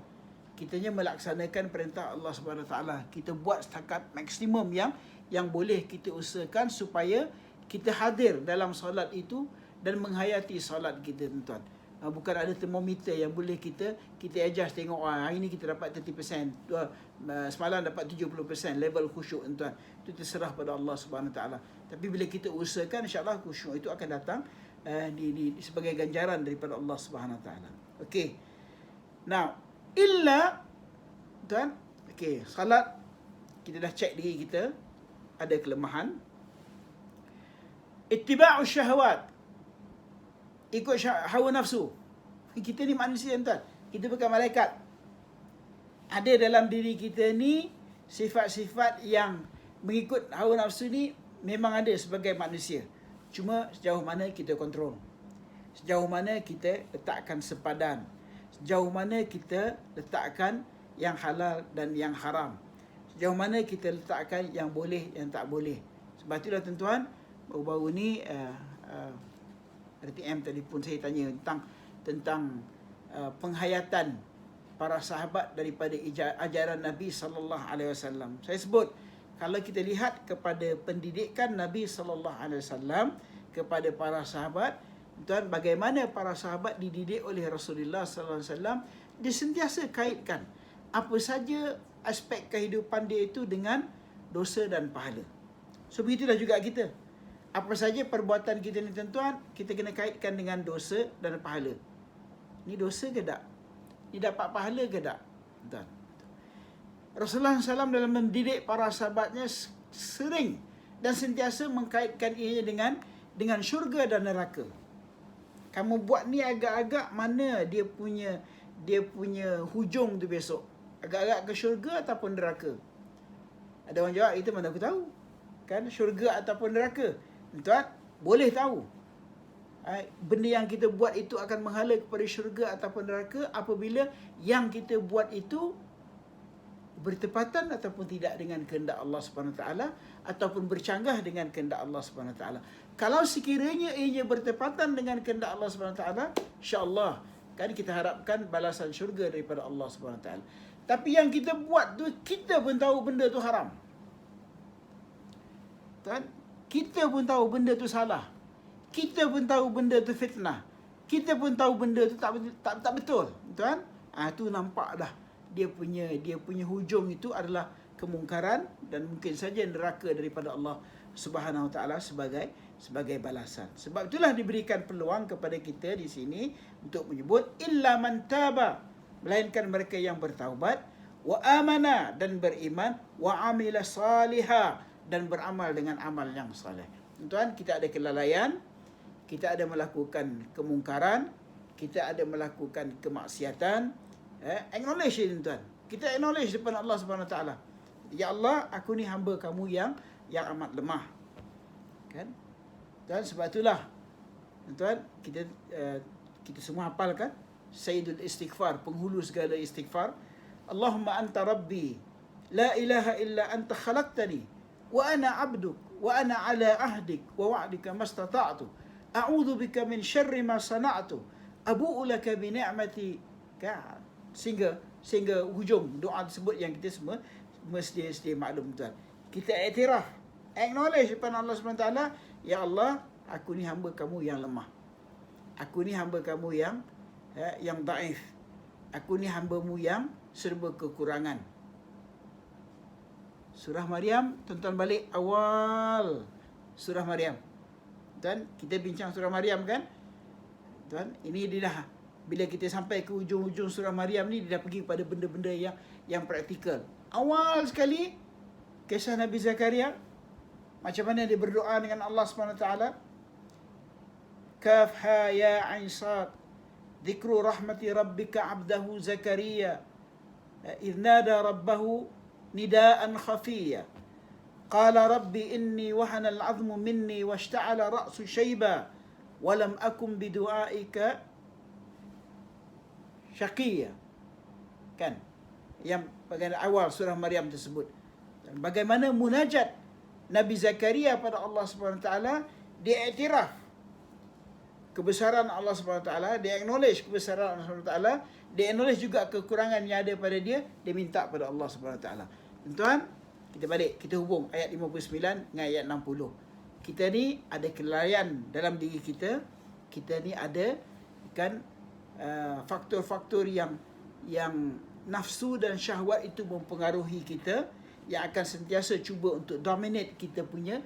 Kitanya melaksanakan perintah Allah Subhanahu Taala. Kita buat setakat maksimum yang boleh kita usahakan supaya kita hadir dalam solat itu dan menghayati solat kita tuan. Bukan ada termometer yang boleh kita adjust tengok hari ni kita dapat 30%, semalam dapat 70% level khusyuk tuan. Itu terserah pada Allah Subhanahu Taala. Tapi bila kita usahakan, insya-Allah khusyuk itu akan datang sebagai ganjaran daripada Allah Subhanahu Taala. Okey. Now, illa tuan, okey, salat kita dah cek diri kita ada kelemahan. Ittiba'u syahwat, ikut hawa nafsu. Kita ni manusia tuan, kita bukan malaikat. Ada dalam diri kita ni sifat-sifat yang mengikut hawa nafsu ni memang ada sebagai manusia. Cuma sejauh mana kita kontrol, sejauh mana kita letakkan sepadan, sejauh mana kita letakkan yang halal dan yang haram, sejauh mana kita letakkan yang boleh, yang tak boleh. Sebab itulah tuan-tuan, baru-baru ni RTM telefon saya tanya tentang penghayatan para sahabat daripada ajaran Nabi sallallahu alaihi wasallam. Saya sebut, kalau kita lihat kepada pendidikan Nabi sallallahu alaihi wasallam kepada para sahabat, tuan, bagaimana para sahabat dididik oleh Rasulullah sallallahu alaihi wasallam, dia sentiasa kaitkan apa saja aspek kehidupan dia itu dengan dosa dan pahala. So begitulah juga kita. Apa saja perbuatan kita ni tuan-tuan, kita kena kaitkan dengan dosa dan pahala. Ni dosa ke tak? Ni dapat pahala ke tak? Tuan. Rasulullah SAW dalam mendidik para sahabatnya sering dan sentiasa mengkaitkan ianya dengan syurga dan neraka. Kamu buat ni agak-agak mana dia punya hujung tu besok? Agak-agak ke syurga ataupun neraka? Ada orang jawab, itu mana aku tahu? Kan, syurga ataupun neraka? Tuan, boleh tahu benda yang kita buat itu akan menghala kepada syurga ataupun neraka apabila yang kita buat itu bertepatan ataupun tidak dengan kehendak Allah Subhanahu Taala ataupun bercanggah dengan kehendak Allah Subhanahu Taala. Kalau sekiranya ianya bertepatan dengan kehendak Allah Subhanahu Taala, insya-Allah kan kita harapkan balasan syurga daripada Allah Subhanahu Taala. Tapi yang kita buat tu, kita pun tahu benda tu haram. Tuan, kita pun tahu benda tu salah. Kita pun tahu benda tu fitnah. Kita pun tahu benda tu tak betul. Tuan, tu nampak dah dia punya hujung itu adalah kemungkaran dan mungkin saja neraka daripada Allah Subhanahu Taala sebagai balasan. Sebab itulah diberikan peluang kepada kita di sini untuk menyebut illa man taba, melainkan mereka yang bertaubat, wa amana, dan beriman, wa amila salihah, dan beramal dengan amal yang saleh. Tuan, kita ada kelalaian, kita ada melakukan kemungkaran, kita ada melakukan kemaksiatan. Acknowledge ini tuan. Kita acknowledge depan Allah Subhanahu Taala. Ya Allah, aku ni hamba kamu yang amat lemah. Kan? Dan sebab itulah tuan, kita semua hafalkan Sayyidul Istighfar, penghulu segala istighfar. Allahumma anta rabbi, la ilaha illa anta khalaqtani, wa ana abduk, wa ana ala ahdik wa wa'dika mastata'tu, a'udzu bika min syarri ma sana'tu, abu'u laka bi ni'matika, sehingga hujung doa tersebut yang kita semua mesti maklum tuan. Kita iktiraf, acknowledge depan Allah SWT, ya Allah, aku ni hamba kamu yang lemah. Aku ni hamba kamu yang daif. Aku ni hamba-Mu yang serba kekurangan. Surah Maryam, tuan-tuan balik awal surah Maryam. Tuan, kita bincang surah Maryam kan? Tuan, ini dia dah, bila kita sampai ke ujung-ujung surah Maryam ni, dia dah pergi pada benda-benda yang praktikal. Awal sekali kisah Nabi Zakaria, macam mana dia berdoa dengan Allah SWT. Kaf ha ya ain sad, dzikru rahmati rabbika abdahu Zakaria idh nada rabbahu nidaan khafiyya qala rabbi inni wahana al-'azmu minni washta'ala ra'su shayba wa lam akum bidu'aika syaqiyya. Kan? Yang bagian awal surah Maryam tersebut. Bagaimana munajat Nabi Zakaria pada Allah SWT, dia iktiraf kebesaran Allah SWT, dia acknowledge kebesaran Allah SWT, dia acknowledge juga kekurangan yang ada pada dia minta pada Allah SWT. Tuan-tuan, kita balik, kita hubung ayat 59 dengan ayat 60. Kita ni ada kelalaian dalam diri kita. Kita ni ada kan faktor-faktor yang nafsu dan syahwat itu mempengaruhi kita, yang akan sentiasa cuba untuk dominate kita punya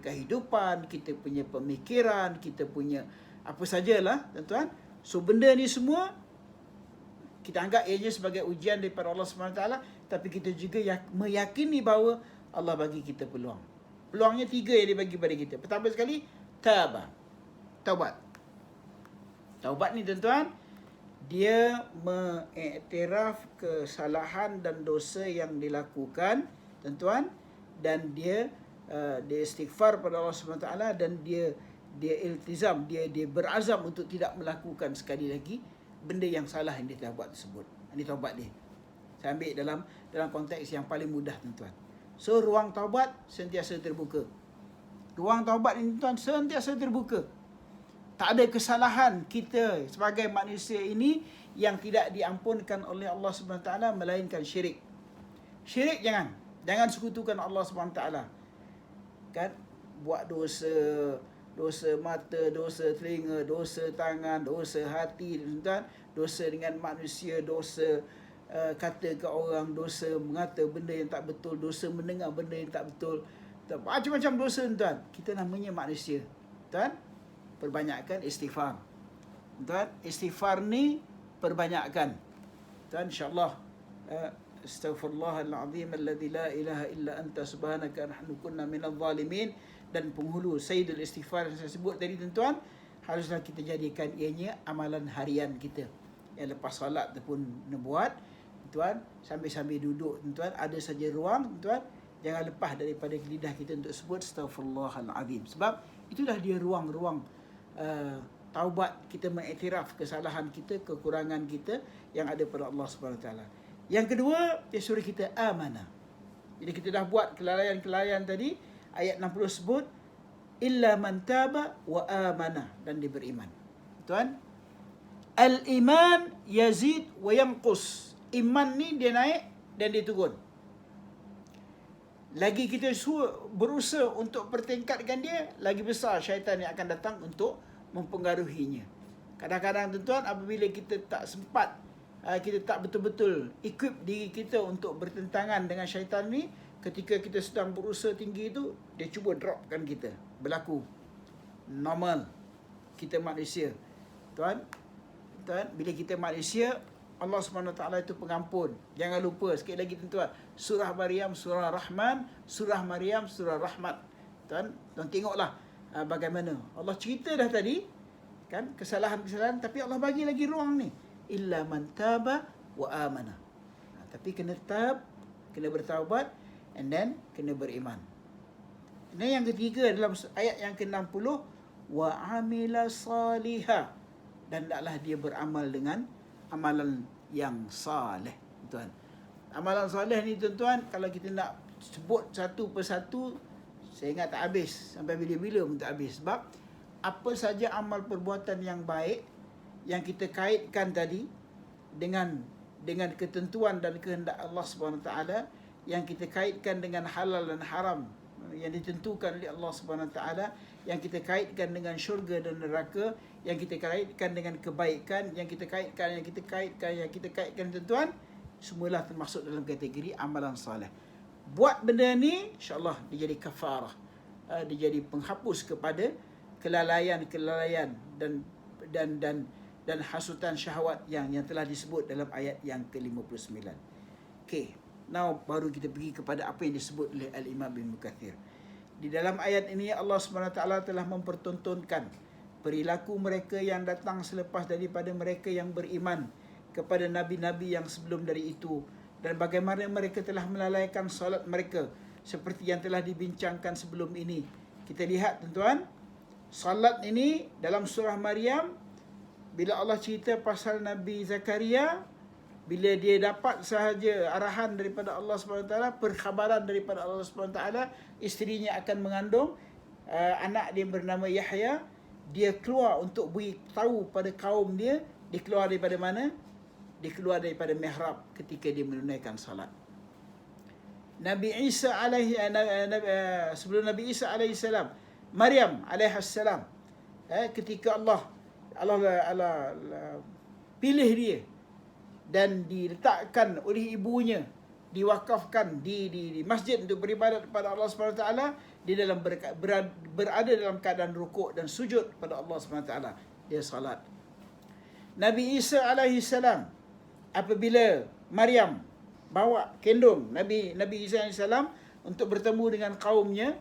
kehidupan, kita punya pemikiran, kita punya apa sajalah, tuan-tuan. So benda ni semua kita anggap ianya sebagai ujian daripada Allah SWT, tapi kita juga meyakini bahawa Allah bagi kita peluang. Peluangnya 3 yang dia bagi pada kita. Pertama sekali, taubat. Taubat ni, tuan-tuan, dia mengiktiraf kesalahan dan dosa yang dilakukan, tuan-tuan, dan dia istighfar pada Allah SWT, dan dia iltizam, dia berazam untuk tidak melakukan sekali lagi benda yang salah yang dia telah buat tersebut. Ini taubat dia. Saya ambil dalam konteks yang paling mudah, tuan-tuan. So ruang taubat sentiasa terbuka. Ruang taubat ini, tuan, sentiasa terbuka. Tak ada kesalahan kita sebagai manusia ini yang tidak diampunkan oleh Allah SWT, melainkan syirik. Syirik jangan sekutukan Allah SWT. Kan? Buat dosa mata, dosa telinga, dosa tangan, dosa hati, tuan, dosa dengan manusia, dosa kata ke orang, dosa mengata benda yang tak betul, dosa mendengar benda yang tak betul, macam-macam dosa, tuan. Kita namanya manusia, tuan. Perbanyakkan istighfar, tuan. Istighfar ni perbanyakkan, tuan. InsyaAllah astaghfirullahalazim alladzi la ilaha illa anta subhanaka nahnu kunna minadh zalimin. Dan penghulu Sayyidul Istighfar yang saya sebut tadi, tuan-tuan, haruslah kita jadikan ianya amalan harian kita. Yang lepas solat tu pun nak buat, tuan, sambil-sambil duduk, tuan, ada saja ruang, tuan, jangan lepas daripada lidah kita untuk sebut astaghfirullahalazim. Sebab itulah dia ruang-ruang taubat, kita mengiktiraf kesalahan kita, kekurangan kita yang ada pada Allah SWT. Yang kedua, dia suruh kita amanah. Jadi kita dah buat kelalaian-kelalaian tadi. Ayat 60 sebut illa man taba wa amana, dan dia beriman. Tuan, al-iman yazid wa yanqus. Iman ni dia naik dan dia turun. Lagi kita berusaha untuk pertingkatkan dia, lagi besar syaitan yang akan datang untuk mempengaruhinya. Kadang-kadang, tuan-tuan, apabila kita tak sempat, kita tak betul-betul equip diri kita untuk bertentangan dengan syaitan ni, ketika kita sedang berusaha tinggi itu, dia cuba dropkan kita. Berlaku normal. Kita manusia, tuan, bila kita manusia, Allah SWT itu pengampun. Jangan lupa sekali lagi, tuan-tuan, surah Maryam, surah Rahman, surah Maryam, surah Rahmat. Tuan tengoklah bagaimana Allah cerita dah tadi, kan, kesalahan-kesalahan, tapi Allah bagi lagi ruang ni, illa man taba wa amana. Tapi kena kena bertaubat, and then kena beriman. Ini yang ketiga dalam ayat yang ke-60, wa amila salihah, dan hendaklah dia beramal dengan amalan yang saleh, tuan. Amalan saleh ni, tuan-tuan, kalau kita nak sebut satu persatu, saya ingat tak habis, sampai bila-bila pun tak habis. Sebab apa saja amal perbuatan yang baik yang kita kaitkan tadi dengan ketentuan dan kehendak Allah SWT, yang kita kaitkan dengan halal dan haram yang ditentukan oleh Allah SWT, yang kita kaitkan dengan syurga dan neraka, yang kita kaitkan dengan kebaikan, yang kita kaitkan, tuan-tuan, semualah termasuk dalam kategori amalan soleh. buat benda ni, insya-Allah dia jadi kafarah. Dia jadi penghapus kepada kelalaian dan hasutan syahwat yang telah disebut dalam ayat yang ke-59. Okey, now baru kita pergi kepada apa yang disebut oleh Al-Imam Ibn Kathir. Di dalam ayat ini Allah SWT telah mempertontonkan perilaku mereka yang datang selepas daripada mereka yang beriman kepada nabi-nabi yang sebelum dari itu, dan bagaimana mereka telah melalaikan salat mereka seperti yang telah dibincangkan sebelum ini. Kita lihat tuan-tuan, salat ini dalam surah Maryam, bila Allah cerita pasal Nabi Zakaria, bila dia dapat sahaja arahan daripada Allah SWT, perkhabaran daripada Allah SWT, isterinya akan mengandung anak dia bernama Yahya, dia keluar untuk beritahu pada kaum dia. Dia keluar daripada mana? Dia keluar daripada mihrab ketika dia menunaikan salat. Nabi Isa sebelum Nabi Isa alaihi salam, Maryam alaihi salam, ketika Allah pilih dia dan diletakkan oleh ibunya, diwakafkan di masjid untuk beribadat kepada Allah SWT, dia berada dalam keadaan rukuk dan sujud kepada Allah SWT. Dia salat. Nabi Isa alaihi salam, apabila Maryam bawa kendung Nabi Isa alaihi salam untuk bertemu dengan kaumnya,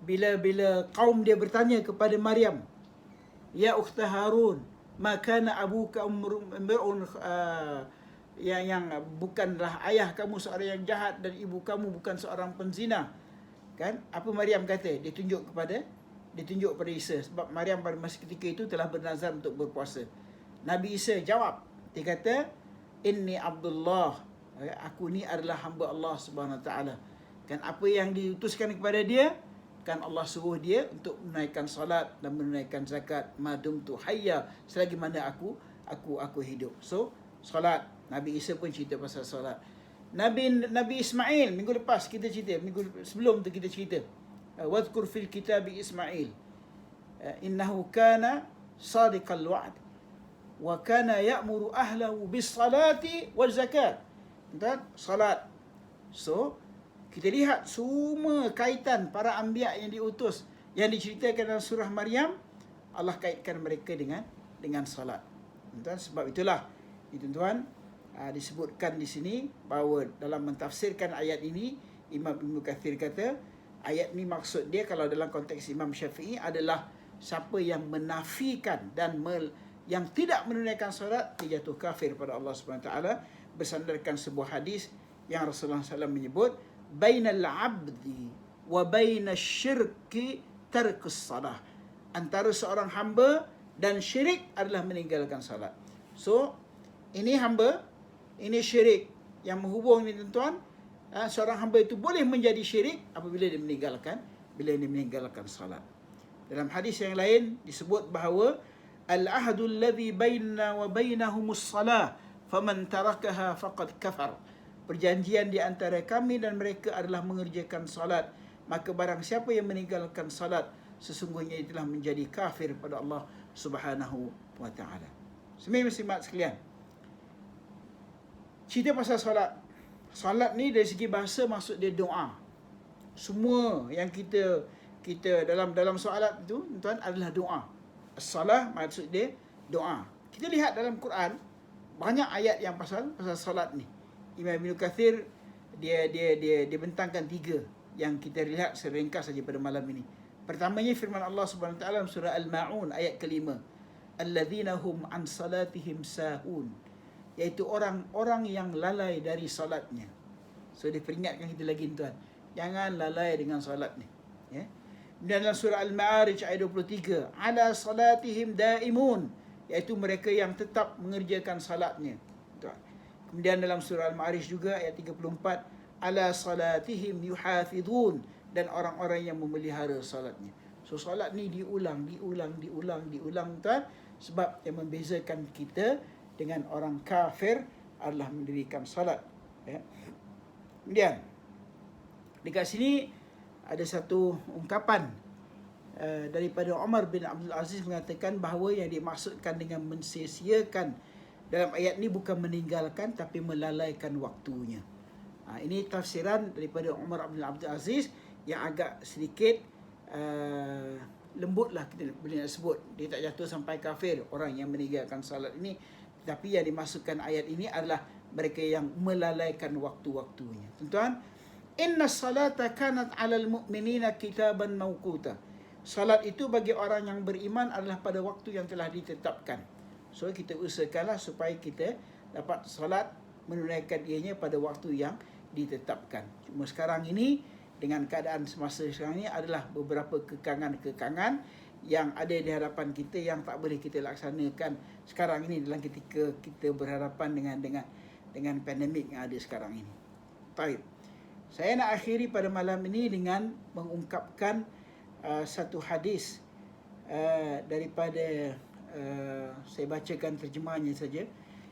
bila kaum dia bertanya kepada Maryam, ya ukhta Harun, ma kana abuka umrun, yang bukanlah ayah kamu seorang yang jahat dan ibu kamu bukan seorang penzina. Kan? Apa Maryam kata? Dia tunjuk kepada Isa, sebab Maryam pada masa ketika itu telah bernazar untuk berpuasa. Nabi Isa jawab, dia kata, inni Abdullah, aku ni adalah hamba Allah Subhanahu Wa Taala. Kan apa yang diutuskan kepada dia, kan Allah suruh dia untuk menunaikan salat dan menunaikan zakat madum tu hayya, selagi mana aku hidup. So salat, Nabi Isa pun cerita pasal salat. Nabi Ismail minggu lepas kita cerita, minggu sebelum tu kita cerita, wadhkur fil kitabi Ismail innahu kana sadiqal wa'd wa kana ya'muru ahlahu bis salati wal zakat. Dan salat. So kita lihat semua kaitan para anbiya yang diutus yang diceritakan dalam surah Maryam, Allah kaitkan mereka dengan salat. Tuan, sebab itulah tuan-tuan, disebutkan di sini bahawa dalam mentafsirkan ayat ini, Imam Ibn Kathir kata ayat ni maksud dia kalau dalam konteks Imam Syafi'i adalah siapa yang menafikan dan yang tidak menunaikan solat, dia jatuh kafir pada Allah SWT, bersandarkan sebuah hadis yang Rasulullah SAW menyebut, bainal abdi wa bainal syirki tarkus salah, antara seorang hamba dan syirik adalah meninggalkan salat. So ini hamba, ini syirik yang menghubung ni tuan-tuan. Seorang hamba itu boleh menjadi syirik apabila dia meninggalkan salat. Dalam hadis yang lain disebut bahawa al-ahdu alladhi bainana wa bainahumus salah faman tarakaha faqad kafar. Perjanjian di antara kami dan mereka adalah mengerjakan salat, maka barang siapa yang meninggalkan salat, sesungguhnya ia telah menjadi kafir pada Allah Subhanahu wa taala. Muslimat sekalian, cerita pasal salat. Salat ni dari segi bahasa maksud dia doa. Semua yang kita dalam soalat itu tuan adalah doa. As-salah maksud dia doa. Kita lihat dalam Quran banyak ayat yang pasal salat ni. Imam Ibn Kathir dia bentangkan 3 yang kita lihat seringkas saja pada malam ini. Pertamanya firman Allah Subhanahu Wa Taala dalam surah Al-Maun ayat ke-5. Alladzina hum an salatihim sahun, iaitu orang-orang yang lalai dari salatnya. So dia peringatkan kita lagi tuan, jangan lalai dengan salat ni, ya. Dan dalam surah Al-Ma'arij ayat 23, ala salatihim daimun, iaitu mereka yang tetap mengerjakan salatnya, tuan. Kemudian dalam surah Al-Ma'arij juga ayat 34, ala salatihim yuhafidun, dan orang-orang yang memelihara salatnya. So salat ni diulang tuan, sebab yang membezakan kita dengan orang kafir adalah mendirikan salat, ya. Kemudian dekat sini ada satu ungkapan daripada Umar bin Abdul Aziz mengatakan bahawa yang dimaksudkan dengan mensia-siakan dalam ayat ni bukan meninggalkan tapi melalaikan waktunya. Ini tafsiran daripada Umar bin Abdul Aziz yang agak sedikit lembutlah kita boleh nak sebut. Dia tak jatuh sampai kafir orang yang meninggalkan salat ini. Tapi yang dimasukkan ayat ini adalah mereka yang melalaikan waktu-waktunya. Tuan-tuan, inna salata kanat 'alal mu'minina kitaban mawquta. Salat itu bagi orang yang beriman adalah pada waktu yang telah ditetapkan. So kita usahakanlah supaya kita dapat salat menunaikan ianya pada waktu yang ditetapkan. Cuma sekarang ini dengan keadaan semasa sekarang ini adalah beberapa kekangan-kekangan yang ada di hadapan kita yang tak boleh kita laksanakan sekarang ini dalam ketika kita berhadapan dengan pandemik yang ada sekarang ini. Baik. Saya nak akhiri pada malam ini dengan mengungkapkan satu hadis daripada saya bacakan terjemahannya saja.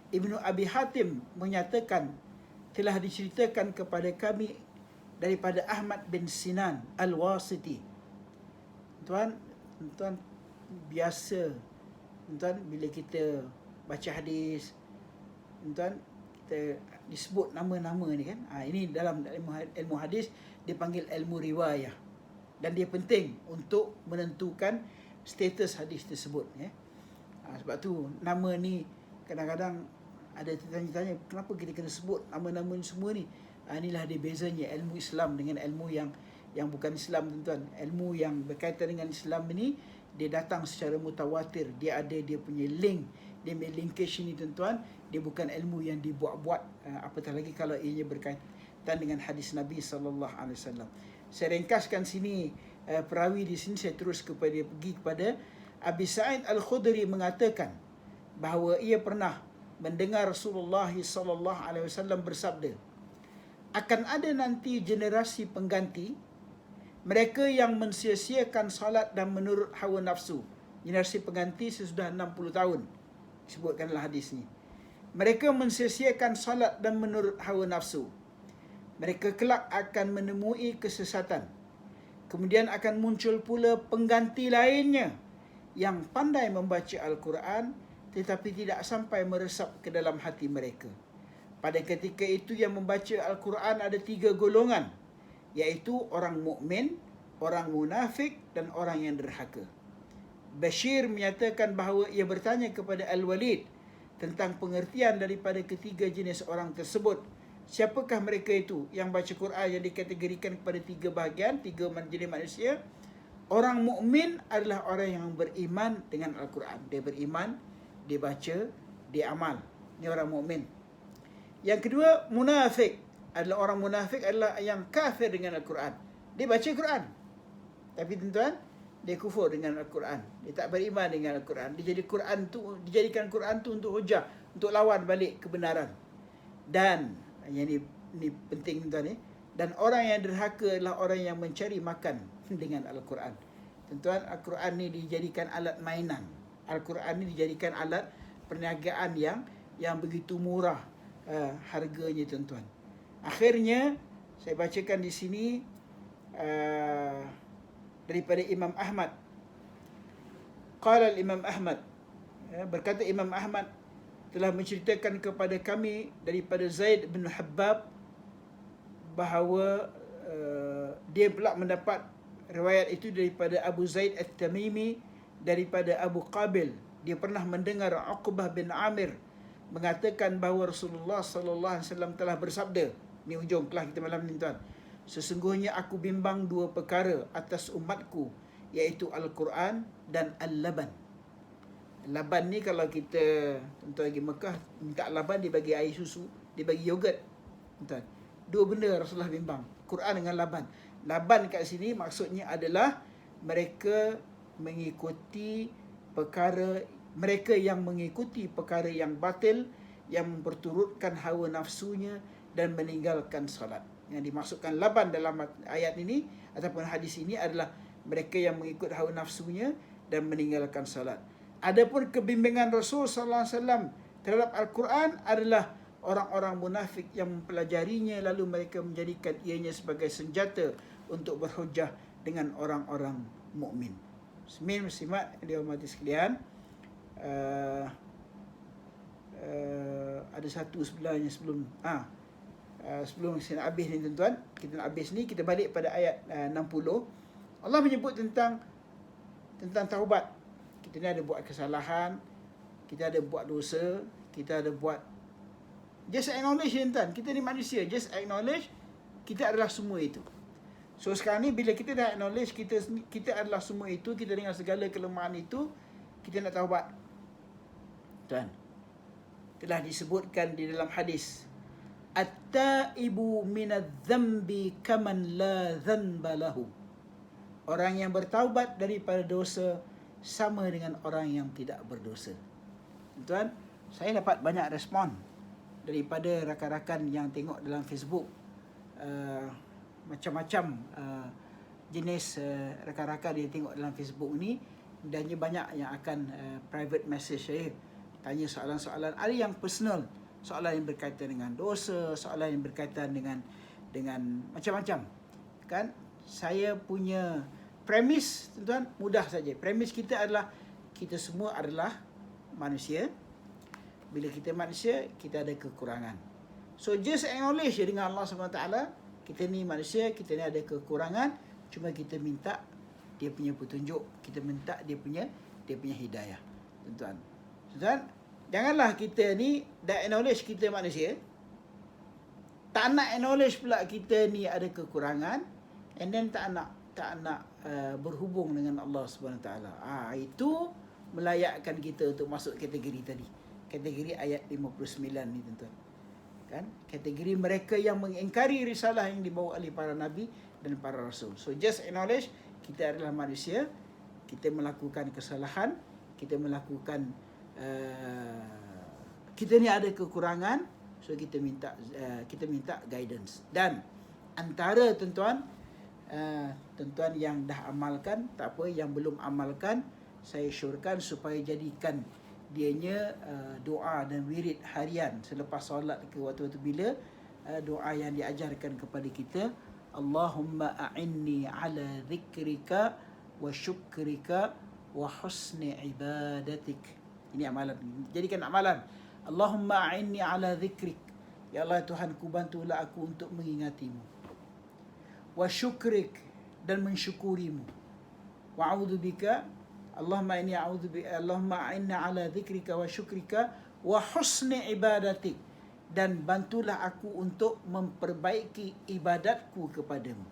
Ibnu Abi Hatim menyatakan telah diceritakan kepada kami daripada Ahmad bin Sinan Al-Wasiti. Tuan biasa bila kita baca hadis, tuan kita disebut nama-nama ni kan. Ini dalam ilmu hadis dipanggil ilmu riwayah. Dan dia penting untuk menentukan status hadis tersebut ya. Sebab tu nama ni kadang-kadang ada tanya-tanya kenapa kita kena sebut nama-nama ni semua ni. Inilah dia bezanya ilmu Islam dengan ilmu yang bukan Islam, tuan-tuan. Ilmu yang berkaitan dengan Islam ini dia datang secara mutawatir, dia ada dia punya link, dia punya linkage ni, tuan-tuan. Dia bukan ilmu yang dibuat-buat, apatah lagi kalau ianya berkaitan dengan hadis Nabi sallallahu alaihi wasallam. Saya ringkaskan sini perawi di sini, saya terus pergi kepada Abi Sa'id Al-Khudri mengatakan bahawa ia pernah mendengar Rasulullah sallallahu alaihi wasallam bersabda, akan ada nanti generasi pengganti mereka yang mensia-siakan salat dan menurut hawa nafsu. Generasi pengganti sesudah 60 tahun disebutkanlah hadis ni. Mereka mensia-siakan salat dan menurut hawa nafsu. Mereka kelak akan menemui kesesatan. Kemudian akan muncul pula pengganti lainnya yang pandai membaca Al-Quran tetapi tidak sampai meresap ke dalam hati mereka. Pada ketika itu yang membaca Al-Quran ada 3 golongan, iaitu orang mukmin, orang munafik dan orang yang derhaka. Bashir menyatakan bahawa ia bertanya kepada Al-Walid tentang pengertian daripada ketiga jenis orang tersebut. Siapakah mereka itu yang baca Quran yang dikategorikan kepada 3 bahagian, 3 jenis manusia? Orang mukmin adalah orang yang beriman dengan Al-Quran. Dia beriman, dia baca, dia amal. Ini orang mukmin. Yang kedua, munafik. Orang munafik adalah yang kafir dengan Al-Quran. Dia baca Quran, tapi tuan-tuan, dia kufur dengan Al-Quran. Dia tak beriman dengan Al-Quran. Dijadikan Quran tu untuk hujah, untuk lawan balik kebenaran. Dan yang ni penting, tuan-tuan. Dan orang yang derhaka adalah orang yang mencari makan dengan Al-Quran. Tuan-tuan, Al-Quran ni dijadikan alat mainan. Al-Quran ni dijadikan alat perniagaan yang begitu murah harganya, tuan-tuan. Akhirnya saya bacakan di sini daripada Imam Ahmad. Qala Imam Ahmad, berkata Imam Ahmad telah menceritakan kepada kami daripada Zaid bin Hubbab bahawa dia pula mendapat riwayat itu daripada Abu Zaid At-Tamimi daripada Abu Qabil. Dia pernah mendengar Uqbah bin Amir mengatakan bahawa Rasulullah sallallahu alaihi wasallam telah bersabda. Ni hujung kelas kita malam ni, tuan. Sesungguhnya aku bimbang 2 perkara atas umatku, iaitu Al-Quran dan Al-Laban. Laban ni kalau kita tuan pergi Mekah minta laban, dia bagi air susu, dia bagi yogurt, tuan. 2 benda Rasulullah bimbang, Quran dengan laban. Laban kat sini maksudnya adalah mereka yang mengikuti perkara yang batil, yang memperturutkan hawa nafsunya dan meninggalkan salat. Yang dimaksudkan laban dalam ayat ini ataupun hadis ini adalah mereka yang mengikut hawa nafsunya dan meninggalkan salat. Adapun kebimbingan Rasul sallallahu alaihi wasallam terhadap Al-Quran adalah orang-orang munafik yang mempelajarinya lalu mereka menjadikan ianya sebagai senjata untuk berhujah dengan orang-orang mukmin. Muslimat yang dihormati sekalian, ada satu sebenarnya sebelum sebelum saya nak habis ni tuan-tuan, kita nak habis ni, kita balik pada ayat 60. Allah menyebut tentang taubat. Kita ni ada buat kesalahan, kita ada buat dosa, kita ada buat, just acknowledge tuan-tuan, kita ni manusia, just acknowledge kita adalah semua itu. So sekarang ni bila kita dah acknowledge kita adalah semua itu, kita dengan segala kelemahan itu, kita nak taubat. Tuan, telah disebutkan di dalam hadis, at-taibu minadz-dzambi kaman la dzanba lahu. Orang yang bertaubat daripada dosa sama dengan orang yang tidak berdosa. Tuan, saya dapat banyak respon daripada rakan-rakan yang tengok dalam Facebook, macam-macam jenis rakan-rakan yang tengok dalam Facebook ni, dan banyak yang akan private message saya, tanya soalan-soalan, ada yang personal, soalan yang berkaitan dengan dosa, soalan yang berkaitan dengan macam-macam. Kan, saya punya premis tuan-tuan mudah saja. Premis kita adalah kita semua adalah manusia. Bila kita manusia, kita ada kekurangan. So just acknowledge dengan Allah SWT, kita ni manusia, kita ni ada kekurangan, cuma kita minta dia punya petunjuk, kita minta dia punya hidayah. Tuan-tuan, janganlah kita ni dah acknowledge kita manusia, tak nak acknowledge pula kita ni ada kekurangan, and then tak nak berhubung dengan Allah Subhanahu Taala. Itu melayakkan kita untuk masuk kategori tadi, kategori ayat 59 ni tuan-tuan. Kan, kategori mereka yang mengingkari risalah yang dibawa oleh para nabi dan para rasul. So just acknowledge kita adalah manusia, kita melakukan kesalahan, kita melakukan kita ni ada kekurangan, so kita minta guidance. Dan antara tuan-tuan yang dah amalkan, tak apa, yang belum amalkan, saya syorkan supaya jadikan dianya doa dan wirid harian selepas solat ke waktu-waktu bila, doa yang diajarkan kepada kita, Allahumma a'inni ala zikrika wa syukrika wa husni ibadatik. Ini amalan, jadikan amalan. Allahumma a'inni ala zikrik, ya Allah Tuhanku, bantulah aku untuk mengingatimu, wa syukrik, dan mensyukurimu, wa a'udzubika, Allahumma a'inna ala dzikrika wa syukrika wa husni ibadatik, dan bantulah aku untuk memperbaiki ibadatku kepadamu.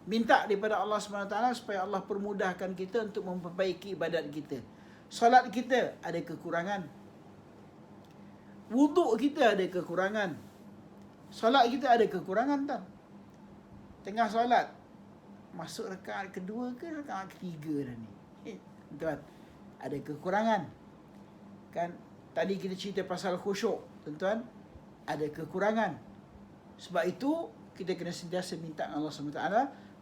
Minta daripada Allah SWT supaya Allah permudahkan kita untuk memperbaiki ibadat kita. Solat kita ada kekurangan, wuduk kita ada kekurangan, solat kita ada kekurangan tak? Tengah solat, masuk rakaat kedua ke rakaat ketiga dah ni, tuan, ada kekurangan. Kan, tadi kita cerita pasal khusyuk, tuan-tuan, ada kekurangan. Sebab itu kita kena sentiasa minta Allah SWT,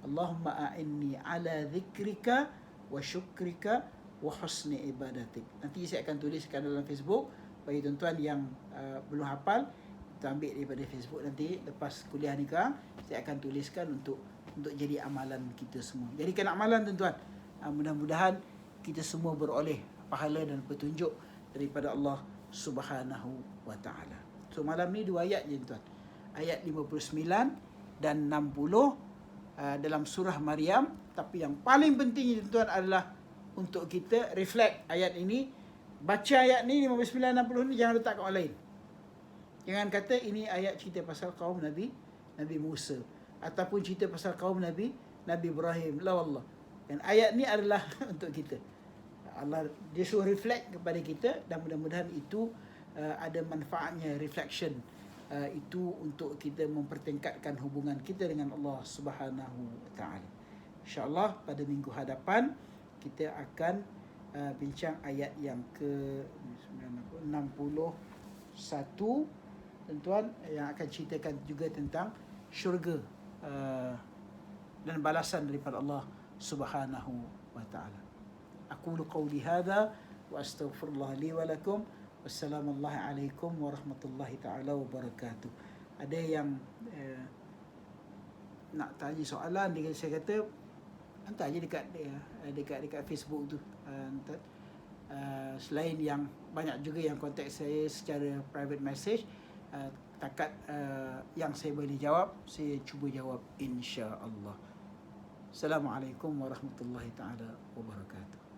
Allahumma a'inni ala zikrika wa syukrika wa husni ibadatik. Nanti saya akan tuliskan dalam Facebook bagi tuan-tuan yang belum hafal, kita ambil daripada Facebook, nanti lepas kuliah ni kan, saya akan tuliskan untuk jadi amalan kita semua. Jadikan amalan tuan-tuan. Mudah-mudahan kita semua beroleh pahala dan petunjuk daripada Allah Subhanahu wa taala. So malam ni dua ayat je tuan. Ayat 59 dan 60 dalam surah Maryam, tapi yang paling penting tuan-tuan adalah untuk kita reflect ayat ini, baca ayat ni 59 60 ni, jangan letak kat orang lain. Jangan kata ini ayat cerita pasal kaum Nabi Musa, ataupun cerita pasal kaum Nabi Ibrahim. La wallah. Dan ayat ni adalah untuk kita. Allah dia suruh reflect kepada kita, dan mudah-mudahan itu ada manfaatnya, reflection itu untuk kita mempertingkatkan hubungan kita dengan Allah Subhanahu wa taala. Insya-Allah pada minggu hadapan kita akan bincang ayat yang ke 61, tuan-tuan, yang akan ceritakan juga tentang syurga dan balasan daripada Allah Subhanahu wa taala. Aqulu qawli hadha wa astaghfirullah li wa lakum. Wassalamualaikum warahmatullahi taala wabarakatuh. Ada yang nak tanya soalan, saya kata hantar je dekat Facebook tu. Selain yang banyak juga yang contact saya secara private message, takat yang saya boleh jawab, saya cuba jawab insya-Allah. Assalamualaikum warahmatullahi taala wabarakatuh.